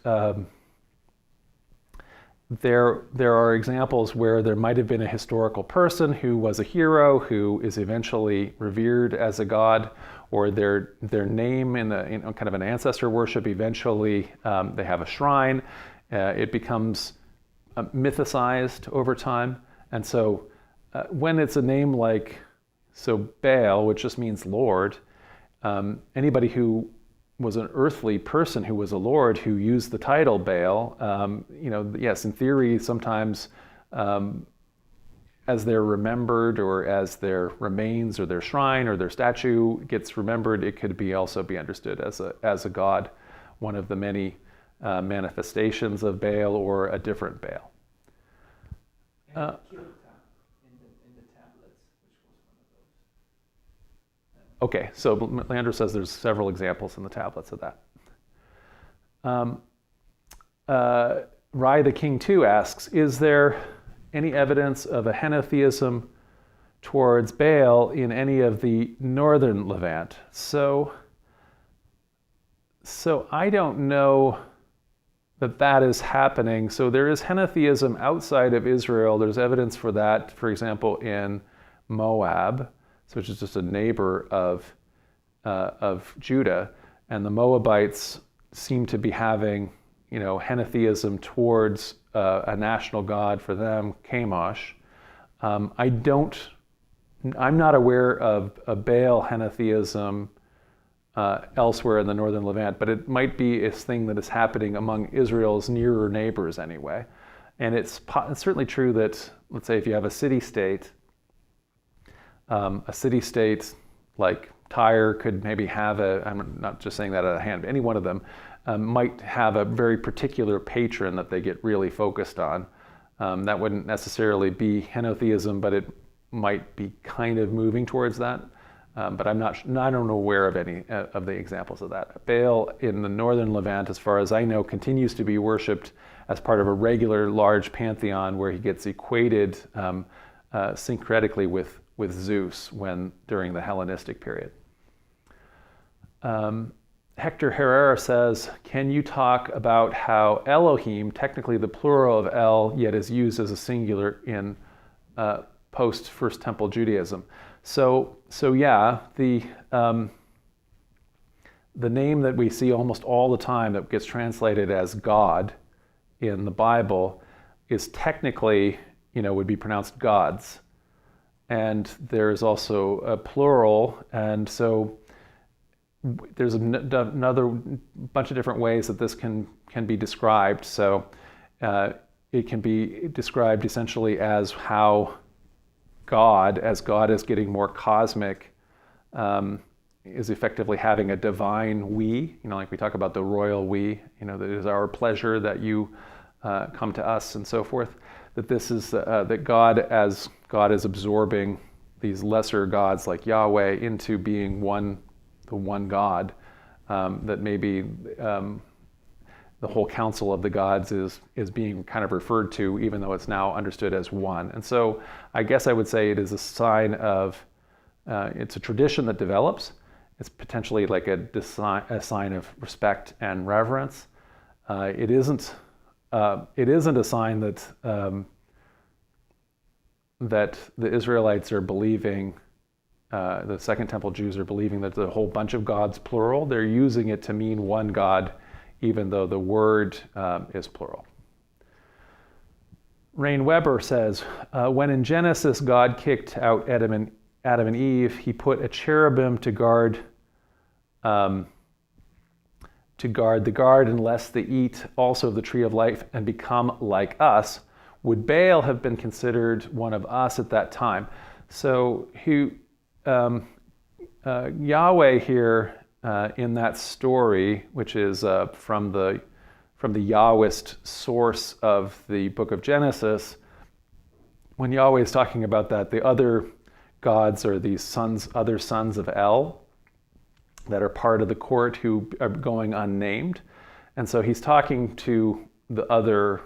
there are examples where there might have been a historical person who was a hero who is eventually revered as a god, or their name in kind of an ancestor worship, eventually they have a shrine. It becomes mythicized over time. And so when it's a name like, Baal, which just means Lord, anybody who was an earthly person who was a lord who used the title Baal, yes, in theory, sometimes as they're remembered, or as their remains or their shrine or their statue gets remembered, it could also be understood as a god, one of the many manifestations of Baal, or a different Baal. And Kilta in the tablets, which was one of those. Okay, so Leandro says there's several examples in the tablets of that. Rai the King too asks, is there any evidence of a Henotheism towards Baal in any of the northern Levant? So I don't know that is happening. So there is Henotheism outside of Israel. There's evidence for that, for example, in Moab, which is just a neighbor of Judah, and the Moabites seem to be having, Henotheism towards a national god for them, Chemosh. I'm not aware of a Baal Henotheism elsewhere in the northern Levant, but it might be a thing that is happening among Israel's nearer neighbors anyway. And it's certainly true that, let's say, if you have a city-state like Tyre could maybe have I'm not just saying that out of hand, any one of them might have a very particular patron that they get really focused on. That wouldn't necessarily be Henotheism, but it might be kind of moving towards that. But I don't know aware of any of the examples of that. Baal in the northern Levant, as far as I know, continues to be worshipped as part of a regular large pantheon where he gets equated syncretically with Zeus during the Hellenistic period. Hector Herrera says, can you talk about how Elohim, technically the plural of El, yet is used as a singular in post First Temple Judaism? So yeah, the name that we see almost all the time that gets translated as God in the Bible is technically, would be pronounced gods. And there is also a plural, and so there's another bunch of different ways that this can be described. So it can be described essentially as how God is getting more cosmic, is effectively having a divine we, like we talk about the royal we, that it is our pleasure that you come to us and so forth. That this is that God is absorbing these lesser gods like Yahweh into being the one God, that maybe the whole council of the gods is being kind of referred to, even though it's now understood as one. And so I guess I would say it is a sign of, it's a tradition that develops, it's potentially like a sign of respect and reverence. It isn't a sign that that the Israelites are believing, the Second Temple Jews are believing that there's a whole bunch of gods, plural. They're using it to mean one God, even though the word is plural. Rain Weber says, when in Genesis God kicked out Adam and Eve, he put a cherubim to guard the garden lest they eat also of the tree of life and become like us. Would Baal have been considered one of us at that time? So Yahweh here in that story, which is from the Yahwist source of the book of Genesis, when Yahweh is talking about that, the other gods are these other sons of El that are part of the court who are going unnamed. And so he's talking to the other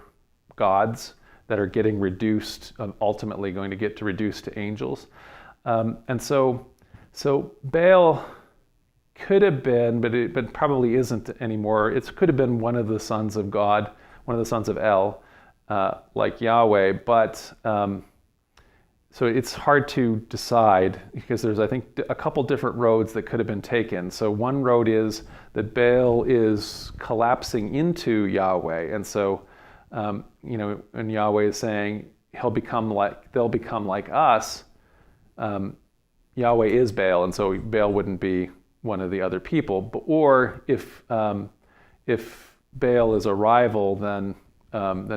gods that are getting reduced, ultimately going to get reduced to angels. And so Baal could have been, but probably isn't anymore. It could have been one of the sons of God, one of the sons of El, like Yahweh. But so it's hard to decide because there's, I think, a couple different roads that could have been taken. So one road is that Baal is collapsing into Yahweh, and so and Yahweh is saying they'll become like us. Yahweh is Baal, and so Baal wouldn't be one of the other people. Or if Baal is a rival, then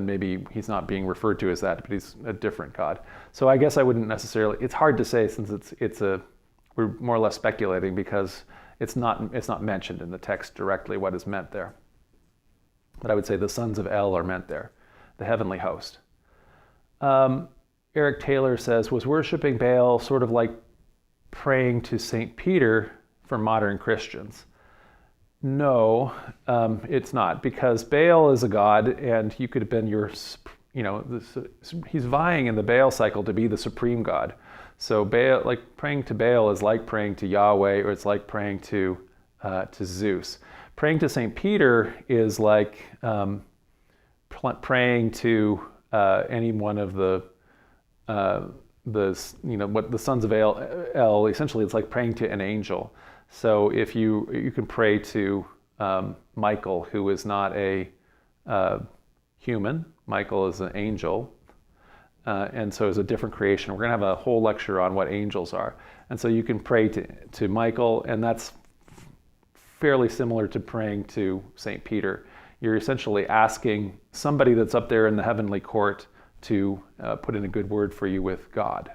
maybe he's not being referred to as that, but he's a different god. So I guess I wouldn't necessarily. It's hard to say since we're more or less speculating because it's not mentioned in the text directly what is meant there. But I would say the sons of El are meant there, the heavenly host. Eric Taylor says, was worshiping Baal sort of like praying to St. Peter for modern Christians? No, it's not, because Baal is a god, and you could have been he's vying in the Baal cycle to be the supreme god. So Baal, like praying to Baal is like praying to Yahweh, or it's like praying to Zeus. Praying to St. Peter is like praying to any one of the sons of El. Essentially, it's like praying to an angel. So if you can pray to Michael, who is not a human. Michael is an angel, and so it's a different creation. We're going to have a whole lecture on what angels are, and so you can pray to Michael, and that's fairly similar to praying to St. Peter. You're essentially asking somebody that's up there in the heavenly court to put in a good word for you with God.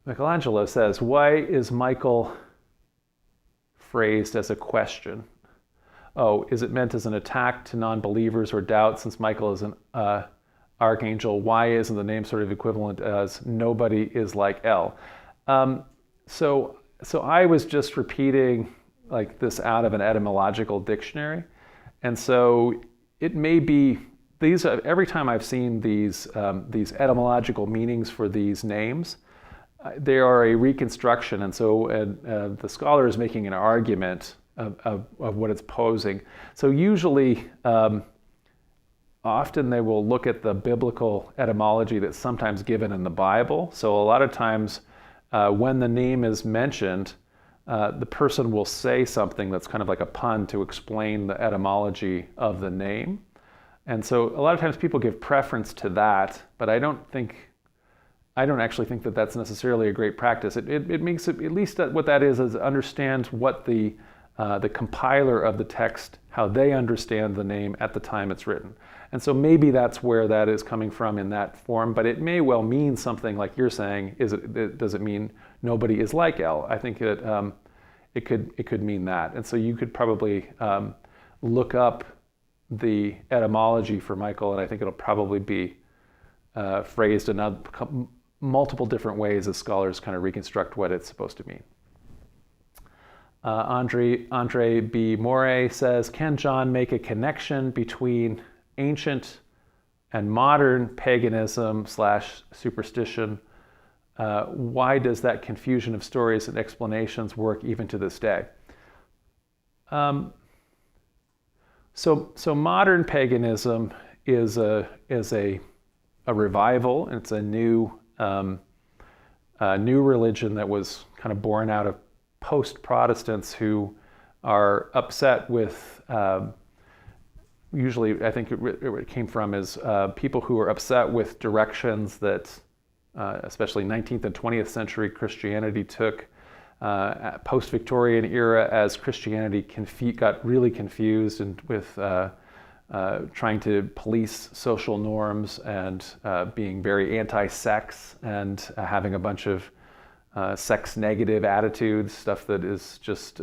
Michelangelo says, why is Michael phrased as a question? Oh, is it meant as an attack to non-believers or doubt? Since Michael is an archangel, why isn't the name sort of equivalent as nobody is like El? So I was just repeating like this out of an etymological dictionary. And so it may be, every time I've seen these etymological meanings for these names, they are a reconstruction. And so the scholar is making an argument of what it's posing. So usually, often they will look at the biblical etymology that's sometimes given in the Bible. So a lot of times when the name is mentioned, the person will say something that's kind of like a pun to explain the etymology of the name. And so a lot of times people give preference to that, but I don't actually think that that's necessarily a great practice. It makes it, at least what that is understand what the compiler of the text, how they understand the name at the time it's written. And so maybe that's where that is coming from in that form, but it may well mean something like you're saying. Does it mean nobody is like El? I think that it could mean that. And so you could probably look up the etymology for Michael, and I think it'll probably be phrased in multiple different ways as scholars kind of reconstruct what it's supposed to mean. Andre B. Moray says, can John make a connection between ancient and modern paganism / superstition why does that confusion of stories and explanations work even to this day? So modern paganism is a revival. It's a new religion that was kind of born out of post-Protestants who are upset with, usually I think it came from is people who are upset with directions that especially 19th and 20th century Christianity took post-Victorian era, as Christianity got really confused and with trying to police social norms and being very anti-sex and having a bunch of sex-negative attitudes, stuff that is just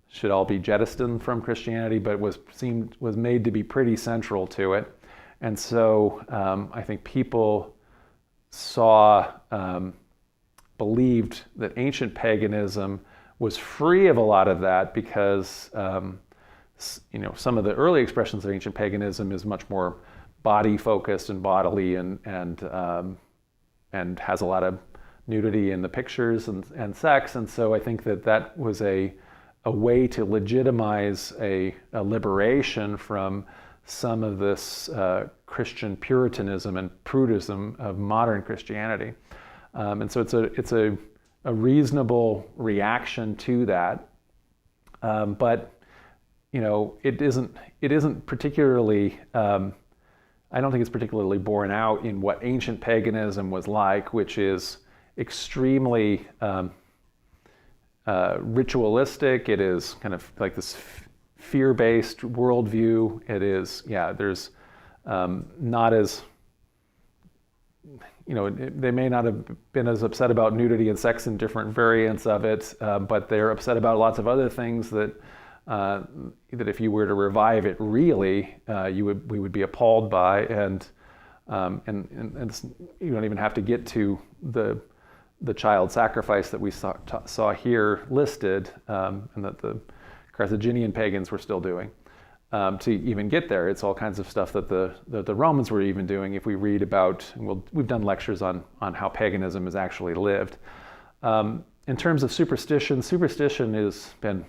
should all be jettisoned from Christianity, but was made to be pretty central to it. And so I think people believed that ancient paganism was free of a lot of that because some of the early expressions of ancient paganism is much more body focused and bodily and has a lot of nudity in the pictures and sex. And so I think that was a way to legitimize a liberation from some of this Christian Puritanism and prudism of modern Christianity. And so it's a reasonable reaction to that. But it isn't particularly, I don't think it's particularly borne out in what ancient paganism was like, which is extremely ritualistic. It is kind of like this fear-based worldview. It is, there's not as, they may not have been as upset about nudity and sex in different variants of it, but they're upset about lots of other things that if you were to revive it, really, we would be appalled by, and you don't even have to get to the child sacrifice that we saw here listed, and that the Carthaginian pagans were still doing. To even get there, it's all kinds of stuff that the Romans were even doing. If we read about, we've done lectures on how paganism is actually lived. In terms of superstition has been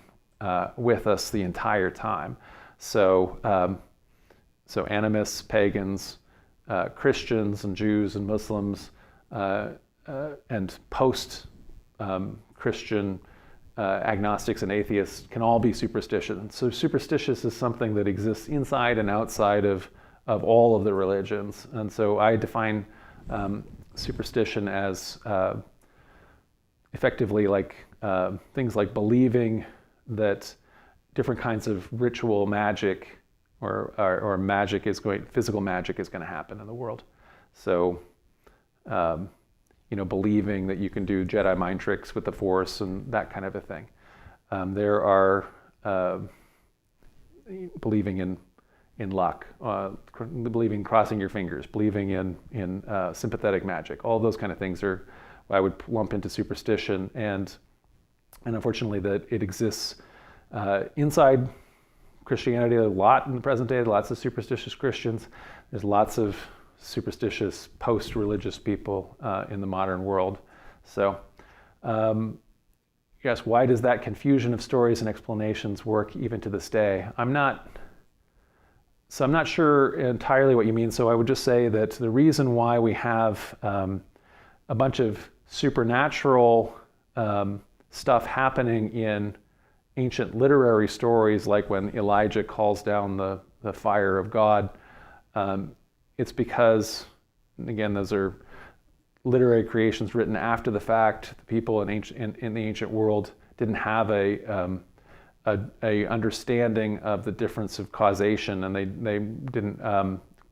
with us the entire time. So animists, pagans, Christians and Jews and Muslims, and post-Christian agnostics and atheists can all be superstitious. So superstitious is something that exists inside and outside of all of the religions. And so I define superstition as effectively like things like believing that different kinds of ritual magic or magic physical magic is going to happen in the world. So believing that you can do Jedi mind tricks with the Force and that kind of a thing. There are believing in luck, believing crossing your fingers, believing in sympathetic magic. All those kind of things are what I would lump into superstition, and unfortunately that it exists inside Christianity a lot in the present day. Lots of superstitious Christians. There's lots of superstitious post-religious people in the modern world. So yes, why does that confusion of stories and explanations work even to this day? I'm not sure entirely what you mean. So I would just say that the reason why we have a bunch of supernatural stuff happening in ancient literary stories, like when Elijah calls down the fire of God, it's because, again, those are literary creations written after the fact. The people in the ancient world didn't have a understanding of the difference of causation, and they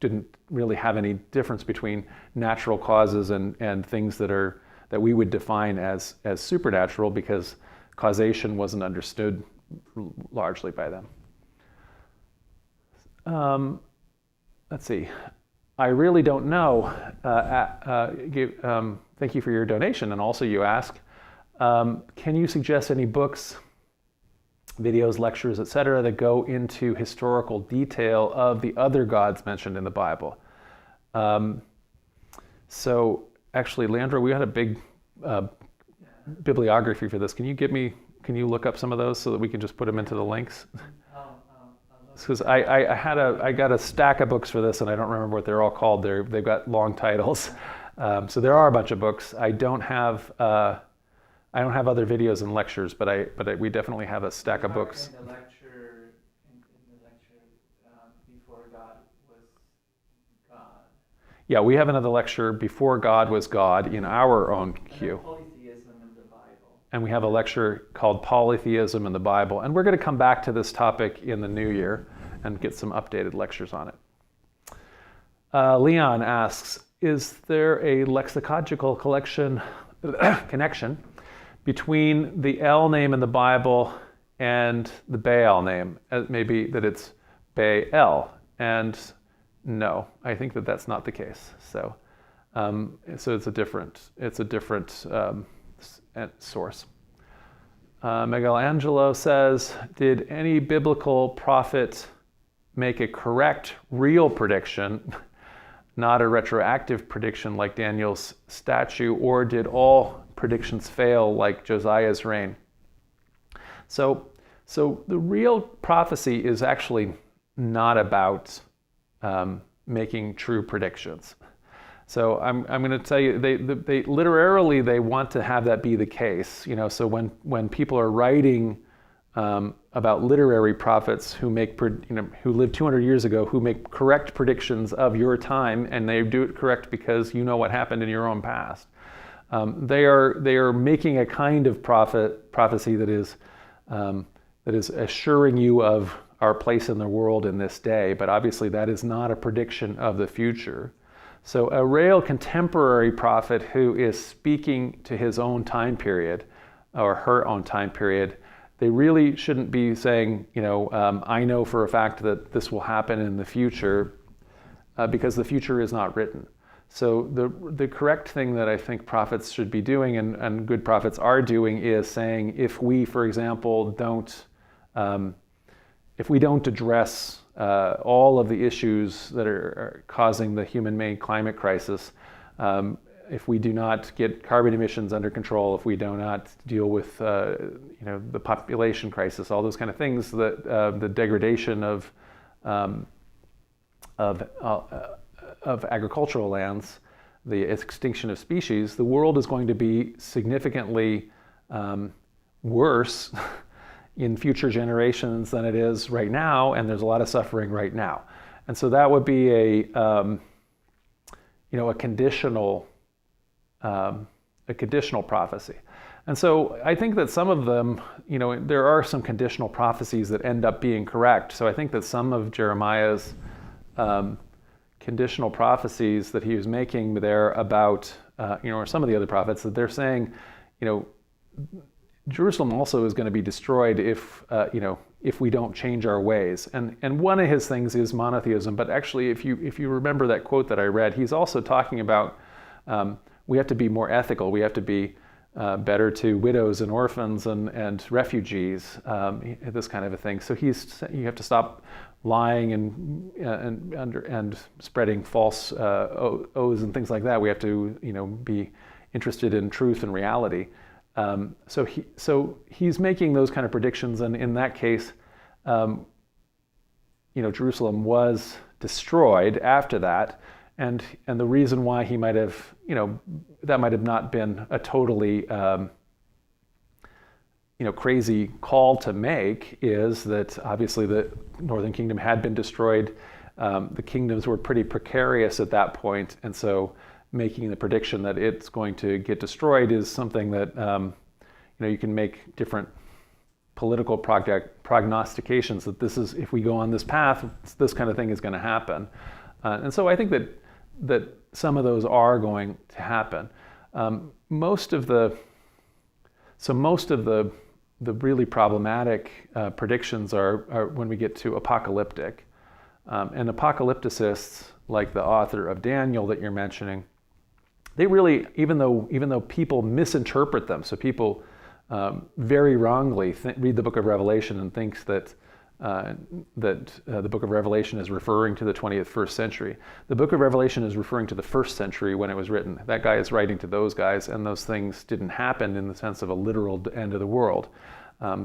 didn't really have any difference between natural causes and things that we would define as supernatural, because causation wasn't understood largely by them. Let's see. I really don't know. Thank you for your donation. And also you ask, can you suggest any books, videos, lectures, etc., that go into historical detail of the other gods mentioned in the Bible? So actually, Leandro, we had a big bibliography for this. Can you look up some of those so that we can just put them into the links? Because I got a stack of books for this, and I don't remember what they're all called. They've got long titles. So there are a bunch of books. I don't have other videos and lectures, but we definitely have a stack of books. In the lecture, before God was God. Yeah, we have another lecture, Before God Was God, in our own queue. Polytheism in the Bible. And we have a lecture called Polytheism in the Bible. And we're going to come back to this topic in the new year and get some updated lectures on it. Leon asks, is there a lexicological connection between the El name in the Bible and the Baal name? Maybe that it's Baal. And no, I think that that's not the case. So it's a different source. Michelangelo says, did any biblical prophet make a correct, real prediction, not a retroactive prediction like Daniel's statue, or did all predictions fail like Josiah's reign? So the real prophecy is actually not about making true predictions. So I'm going to tell you, they literally they want to have that be the case. So when people are writing about literary prophets who who lived 200 years ago, who make correct predictions of your time, and they do it correct because you know what happened in your own past. They are making a kind of prophecy that is assuring you of our place in the world in this day, but obviously that is not a prediction of the future. So a real contemporary prophet who is speaking to his own time period or her own time period, they really shouldn't be saying, I know for a fact that this will happen in the future, because the future is not written. So the correct thing that I think prophets should be doing, and good prophets are doing, is saying, if we, for example, don't address all of the issues that are causing the human-made climate crisis, if we do not get carbon emissions under control, if we do not deal with the population crisis, all those kind of things, the degradation of agricultural lands, the extinction of species, the world is going to be significantly worse in future generations than it is right now, and there's a lot of suffering right now. And so that would be a conditional prophecy. And so I think that some of them, there are some conditional prophecies that end up being correct. So I think that some of Jeremiah's conditional prophecies that he was making there about, or some of the other prophets, that they're saying, Jerusalem also is going to be destroyed if we don't change our ways. And one of his things is monotheism. But actually, if you remember that quote that I read, he's also talking about we have to be more ethical. We have to be better to widows and orphans and refugees, this kind of a thing. So you have to stop lying and spreading false oaths and things like that. We have to be interested in truth and reality. So he's making those kind of predictions, and in that case, Jerusalem was destroyed after that, and the reason why he might have, that might have not been a totally, crazy call to make, is that obviously the northern kingdom had been destroyed. The kingdoms were pretty precarious at that point, and so making the prediction that it's going to get destroyed is something that you can make different political prognostications that this is, if we go on this path, this kind of thing is going to happen. And so I think that some of those are going to happen. Most of the really problematic predictions are when we get to apocalyptic. And apocalypticists, like the author of Daniel that you're mentioning, they really, even though people misinterpret them, so people very wrongly read the book of Revelation and thinks that the book of Revelation is referring to the 21st century. The book of Revelation is referring to the first century when it was written. That guy is writing to those guys, and those things didn't happen in the sense of a literal end of the world.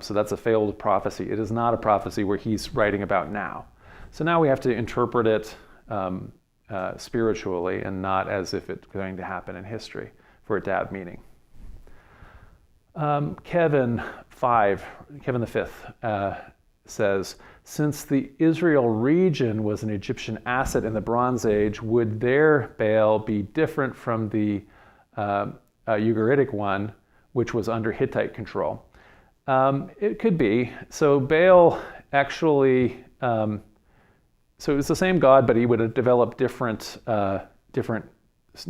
So that's a failed prophecy. It is not a prophecy where he's writing about now. So now we have to interpret it spiritually and not as if it's going to happen in history for it to have meaning. Kevin the Fifth, says, since the Israel region was an Egyptian asset in the Bronze Age, would their Baal be different from the Ugaritic one, which was under Hittite control? It could be. So Baal actually, so it was the same god, but he would have developed different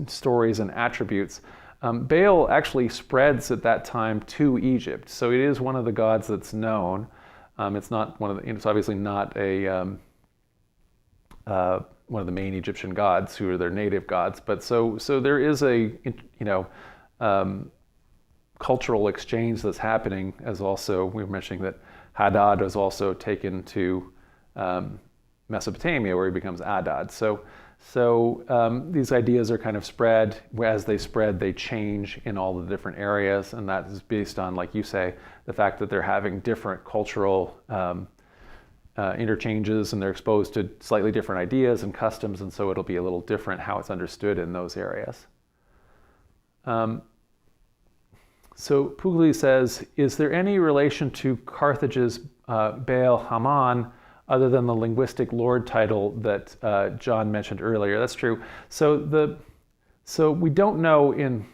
stories and attributes. Baal actually spreads at that time to Egypt, so it is one of the gods that's known. It's not one of the. It's obviously not one of the main Egyptian gods who are their native gods. But so there is a cultural exchange that's happening. As also we were mentioning that Hadad was also taken to Mesopotamia, where he becomes Adad. So these ideas are kind of spread. As they spread, they change in all the different areas, and that is based on, like you say, the fact that they're having different cultural interchanges, and they're exposed to slightly different ideas and customs, and so it'll be a little different how it's understood in those areas. So Pugli says, is there any relation to Carthage's Baal Haman other than the linguistic lord title that John mentioned earlier? That's true. So we don't know in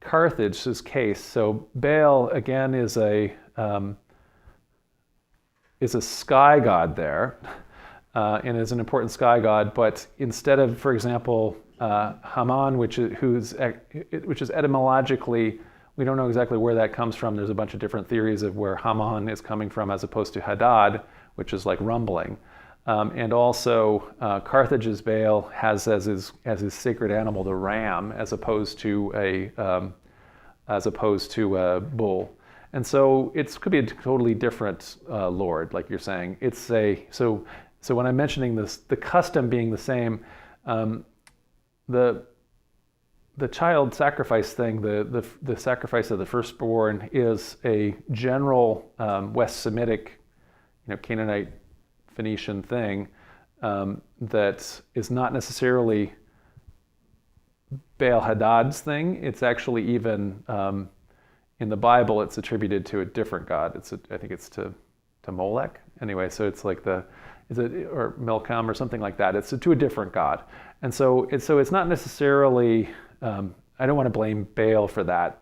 Carthage's case. So Baal again is a sky god there, and is an important sky god. But instead of, for example, Haman, which is etymologically, we don't know exactly where that comes from. There's a bunch of different theories of where Haman is coming from, as opposed to Hadad, which is like rumbling. And also Carthage's Baal has as his sacred animal the ram, as opposed to a bull. And so it could be a totally different lord, like you're saying. So when I'm mentioning this, the custom being the same, the child sacrifice thing, the sacrifice of the firstborn, is a general West Semitic, Canaanite, Phoenician thing that is not necessarily Baal Hadad's thing. It's actually even in the Bible, it's attributed to a different god. I think it's to Molech. Anyway, so it's like or Milcom or something like that. It's to a different god, and so it's not necessarily. I don't want to blame Baal for that.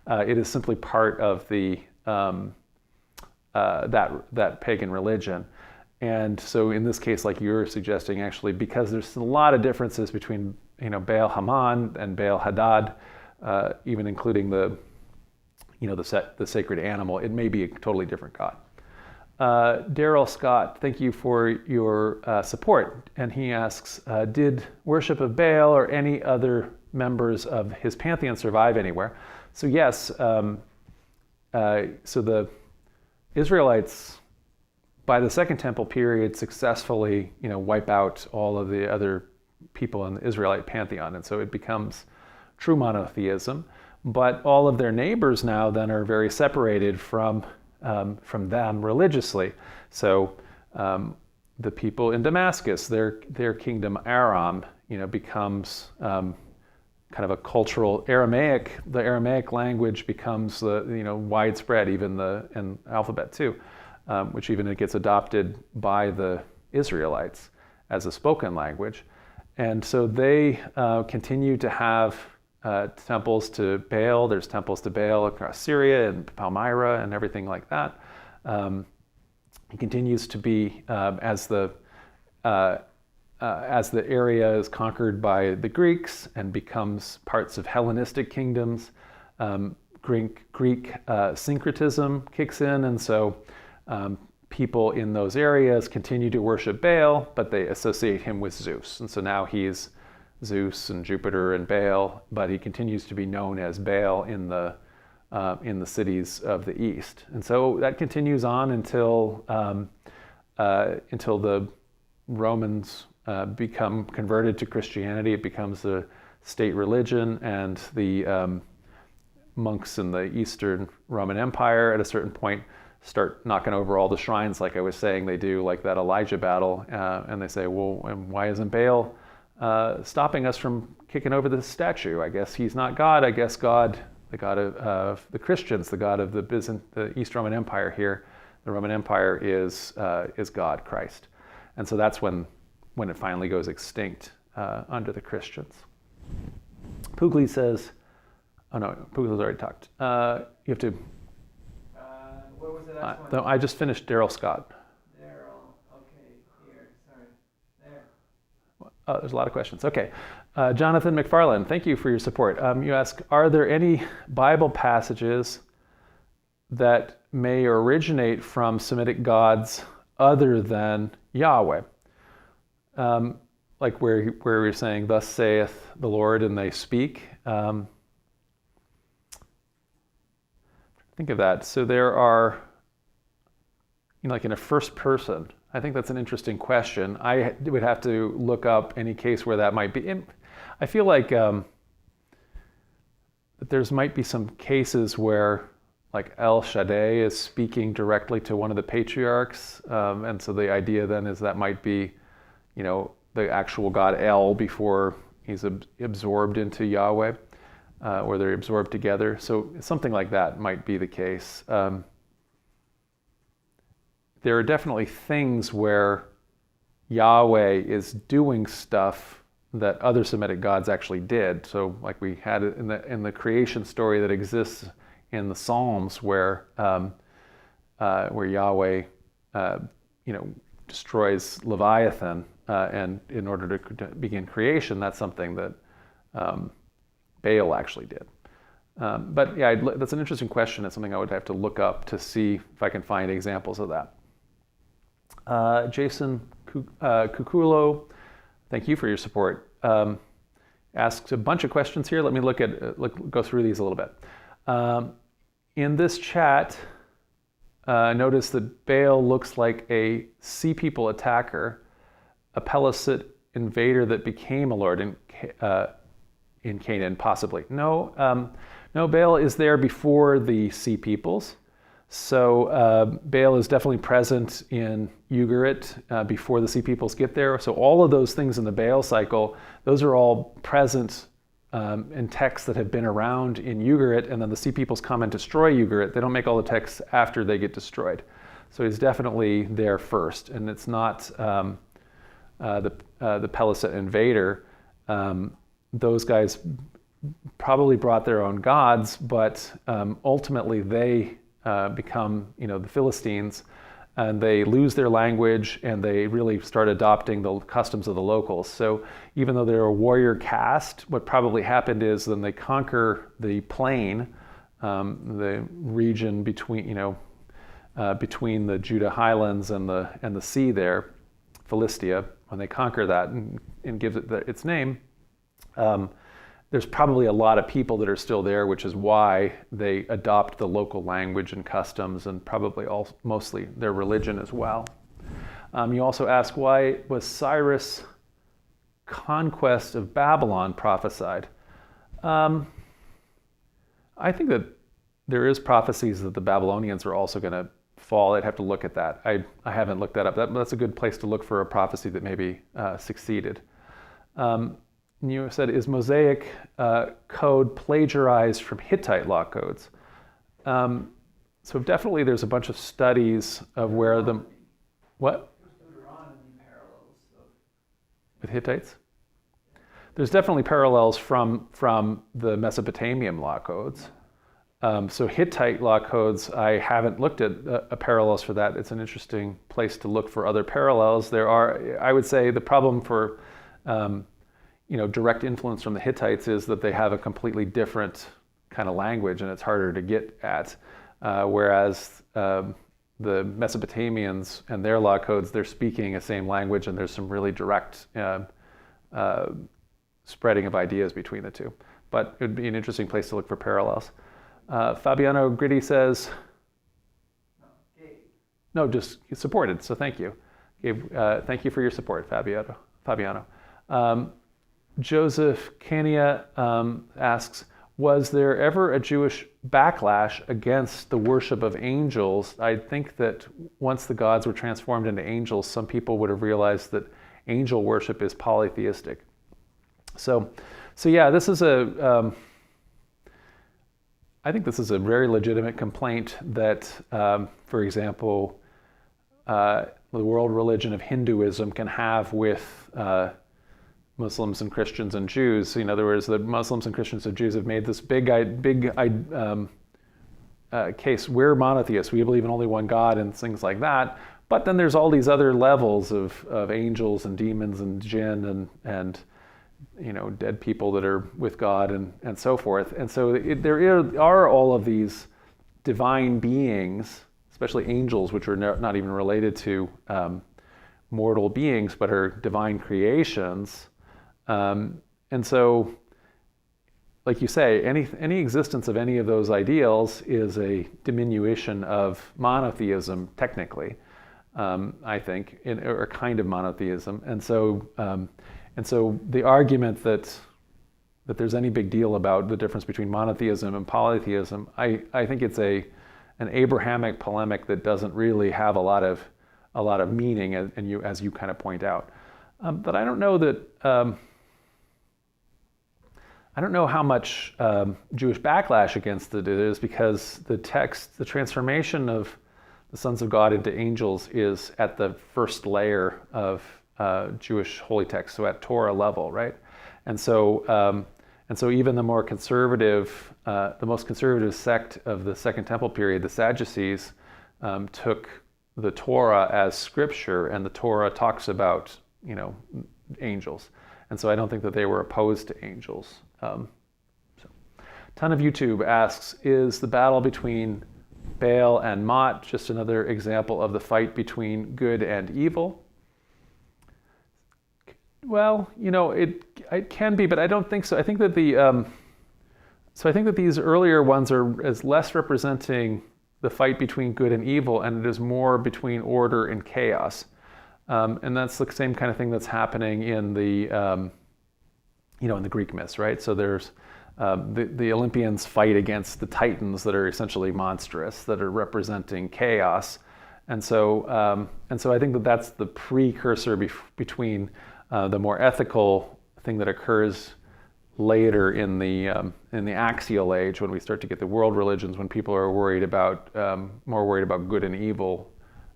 It is simply part of the that pagan religion. And so in this case, like you're suggesting, actually, because there's a lot of differences between Baal Haman and Baal Hadad, even including the sacred animal, it may be a totally different god. Daryl Scott, thank you for your support. And he asks, did worship of Baal or any other members of his pantheon survive anywhere? So yes, so the Israelites, by the Second Temple period, successfully wipe out all of the other people in the Israelite pantheon, and so it becomes true monotheism. But all of their neighbors now then are very separated from them religiously. So the people in Damascus, their kingdom Aram, becomes kind of a cultural Aramaic. The Aramaic language becomes widespread, even and alphabet too, which even it gets adopted by the Israelites as a spoken language. And so they continue to have temples to Baal. There's temples to Baal across Syria and Palmyra and everything like that. He continues to be as the area is conquered by the Greeks and becomes parts of Hellenistic kingdoms. Greek syncretism kicks in, and so people in those areas continue to worship Baal, but they associate him with Zeus. And so now he's Zeus and Jupiter and Baal, but he continues to be known as Baal in the in the cities of the east. And so that continues on until the Romans become converted to Christianity. It becomes a state religion, and the monks in the Eastern Roman Empire at a certain point start knocking over all the shrines, like I was saying they do, like that Elijah battle, and they say, well, why isn't Baal stopping us from kicking over this statue? I guess he's not God. I guess God, the God of the Christians, the God of the East Roman Empire here, the Roman Empire is God, Christ. And so that's when it finally goes extinct under the Christians. Pugli says, oh no, Pugli's already talked. You have to. What was the last one? No, I just finished Daryl Scott. Daryl. Okay, here. Sorry. There. Oh, there's a lot of questions. Okay. Jonathan McFarland, thank you for your support. You ask, are there any Bible passages that may originate from Semitic gods other than Yahweh? Like where you're saying, thus saith the Lord, and they speak. Think of that. So there are, like in a first person, I think that's an interesting question. I would have to look up any case where that might be. And I feel like that there's might be some cases where like El Shaddai is speaking directly to one of the patriarchs. And so the idea then is that might be, the actual God El before he's absorbed into Yahweh. Or they're absorbed together. So something like that might be the case. There are definitely things where Yahweh is doing stuff that other Semitic gods actually did. So like we had it in the creation story that exists in the Psalms where Yahweh destroys Leviathan and in order to begin creation, that's something that Baal actually did. But yeah, that's an interesting question. It's something I would have to look up to see if I can find examples of that. Jason Kukulo, thank you for your support. Asked a bunch of questions here. Let me go through these a little bit. In this chat, notice that Baal looks like a Sea People attacker, a Pellicid invader that became a lord in Canaan, possibly. No, Baal is there before the Sea Peoples. So Baal is definitely present in Ugarit before the Sea Peoples get there. So all of those things in the Baal cycle, those are all present in texts that have been around in Ugarit, and then the Sea Peoples come and destroy Ugarit. They don't make all the texts after they get destroyed. So he's definitely there first, and it's not the Pellicid invader. Those guys probably brought their own gods, but ultimately they become, the Philistines, and they lose their language, and they really start adopting the customs of the locals. So even though they're a warrior caste, what probably happened is then they conquer the plain, the region between the Judah highlands and the sea there, Philistia. When they conquer that and give it its name, there's probably a lot of people that are still there, which is why they adopt the local language and customs, and probably mostly their religion as well. You also ask, why was Cyrus' conquest of Babylon prophesied? I think that there is prophecies that the Babylonians are also going to fall. I'd have to look at that. I haven't looked that up. That's a good place to look for a prophecy that maybe succeeded. You said, is Mosaic code plagiarized from Hittite law codes? So definitely there's a bunch of studies of where the... What? With Hittites? There's definitely parallels from the Mesopotamian law codes. So Hittite law codes, I haven't looked at parallels for that. It's an interesting place to look for other parallels. There are, I would say, the problem for direct influence from the Hittites is that they have a completely different kind of language, and it's harder to get at. Whereas the Mesopotamians and their law codes, they're speaking the same language, and there's some really direct spreading of ideas between the two. But it would be an interesting place to look for parallels. Fabiano Gritty says, No, Gabe. no, just supported, so thank you. Gabe, thank you for your support, Fabiano. Joseph Kania asks, was there ever a Jewish backlash against the worship of angels? I think that once the gods were transformed into angels, some people would have realized that angel worship is polytheistic. So yeah, this is I think this is a very legitimate complaint that, for example, the world religion of Hinduism can have with Muslims and Christians and Jews. In other words, the Muslims and Christians and Jews have made this big case. We're monotheists. We believe in only one God and things like that. But then there's all these other levels of angels and demons and jinn and dead people that are with God and so forth. And so there are all of these divine beings, especially angels, which are not even related to mortal beings, but are divine creations. And so, like you say, any existence of any of those ideals is a diminution of monotheism, technically, I think, or a kind of monotheism. And so the argument that there's any big deal about the difference between monotheism and polytheism, I think it's an Abrahamic polemic that doesn't really have a lot of meaning, and as you kind of point out. But I don't know that. I don't know how much Jewish backlash against it is, because the transformation of the sons of God into angels is at the first layer of Jewish holy text, so at Torah level, right? And so even the more conservative, the most conservative sect of the Second Temple period, the Sadducees, took the Torah as scripture, and the Torah talks about angels. And so I don't think that they were opposed to angels. Ton of YouTube asks, is the battle between Baal and Mot just another example of the fight between good and evil? Well, it can be, but I don't think so. I think that these earlier ones are as less representing the fight between good and evil, and it is more between order and chaos. And that's the same kind of thing that's happening in the in the Greek myths, right? So there's the Olympians fight against the Titans that are essentially monstrous, that are representing chaos, and so I think that that's the precursor between the more ethical thing that occurs later in the axial age, when we start to get the world religions, when people are more worried about good and evil,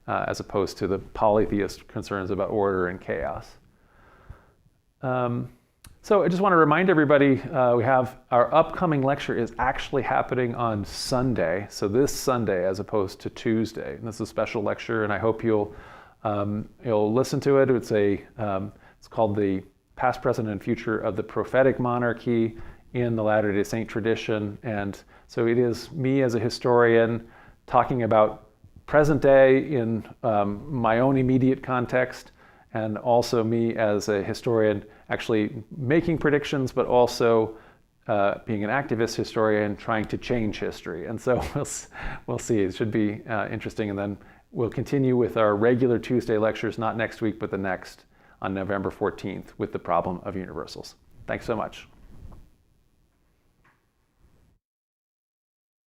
as opposed to the polytheist concerns about order and chaos. So I just want to remind everybody, we have our upcoming lecture is actually happening on Sunday. So this Sunday, as opposed to Tuesday. And this is a special lecture, and I hope you'll listen to it. It's called The Past, Present, and Future of the Prophetic Monarchy in the Latter-day Saint Tradition. And so it is me as a historian talking about present day in my own immediate context, and also me as a historian actually making predictions, but also being an activist historian trying to change history. And so we'll see. It should be interesting. And then we'll continue with our regular Tuesday lectures, not next week, but the next, on November 14th, with the problem of universals. Thanks so much.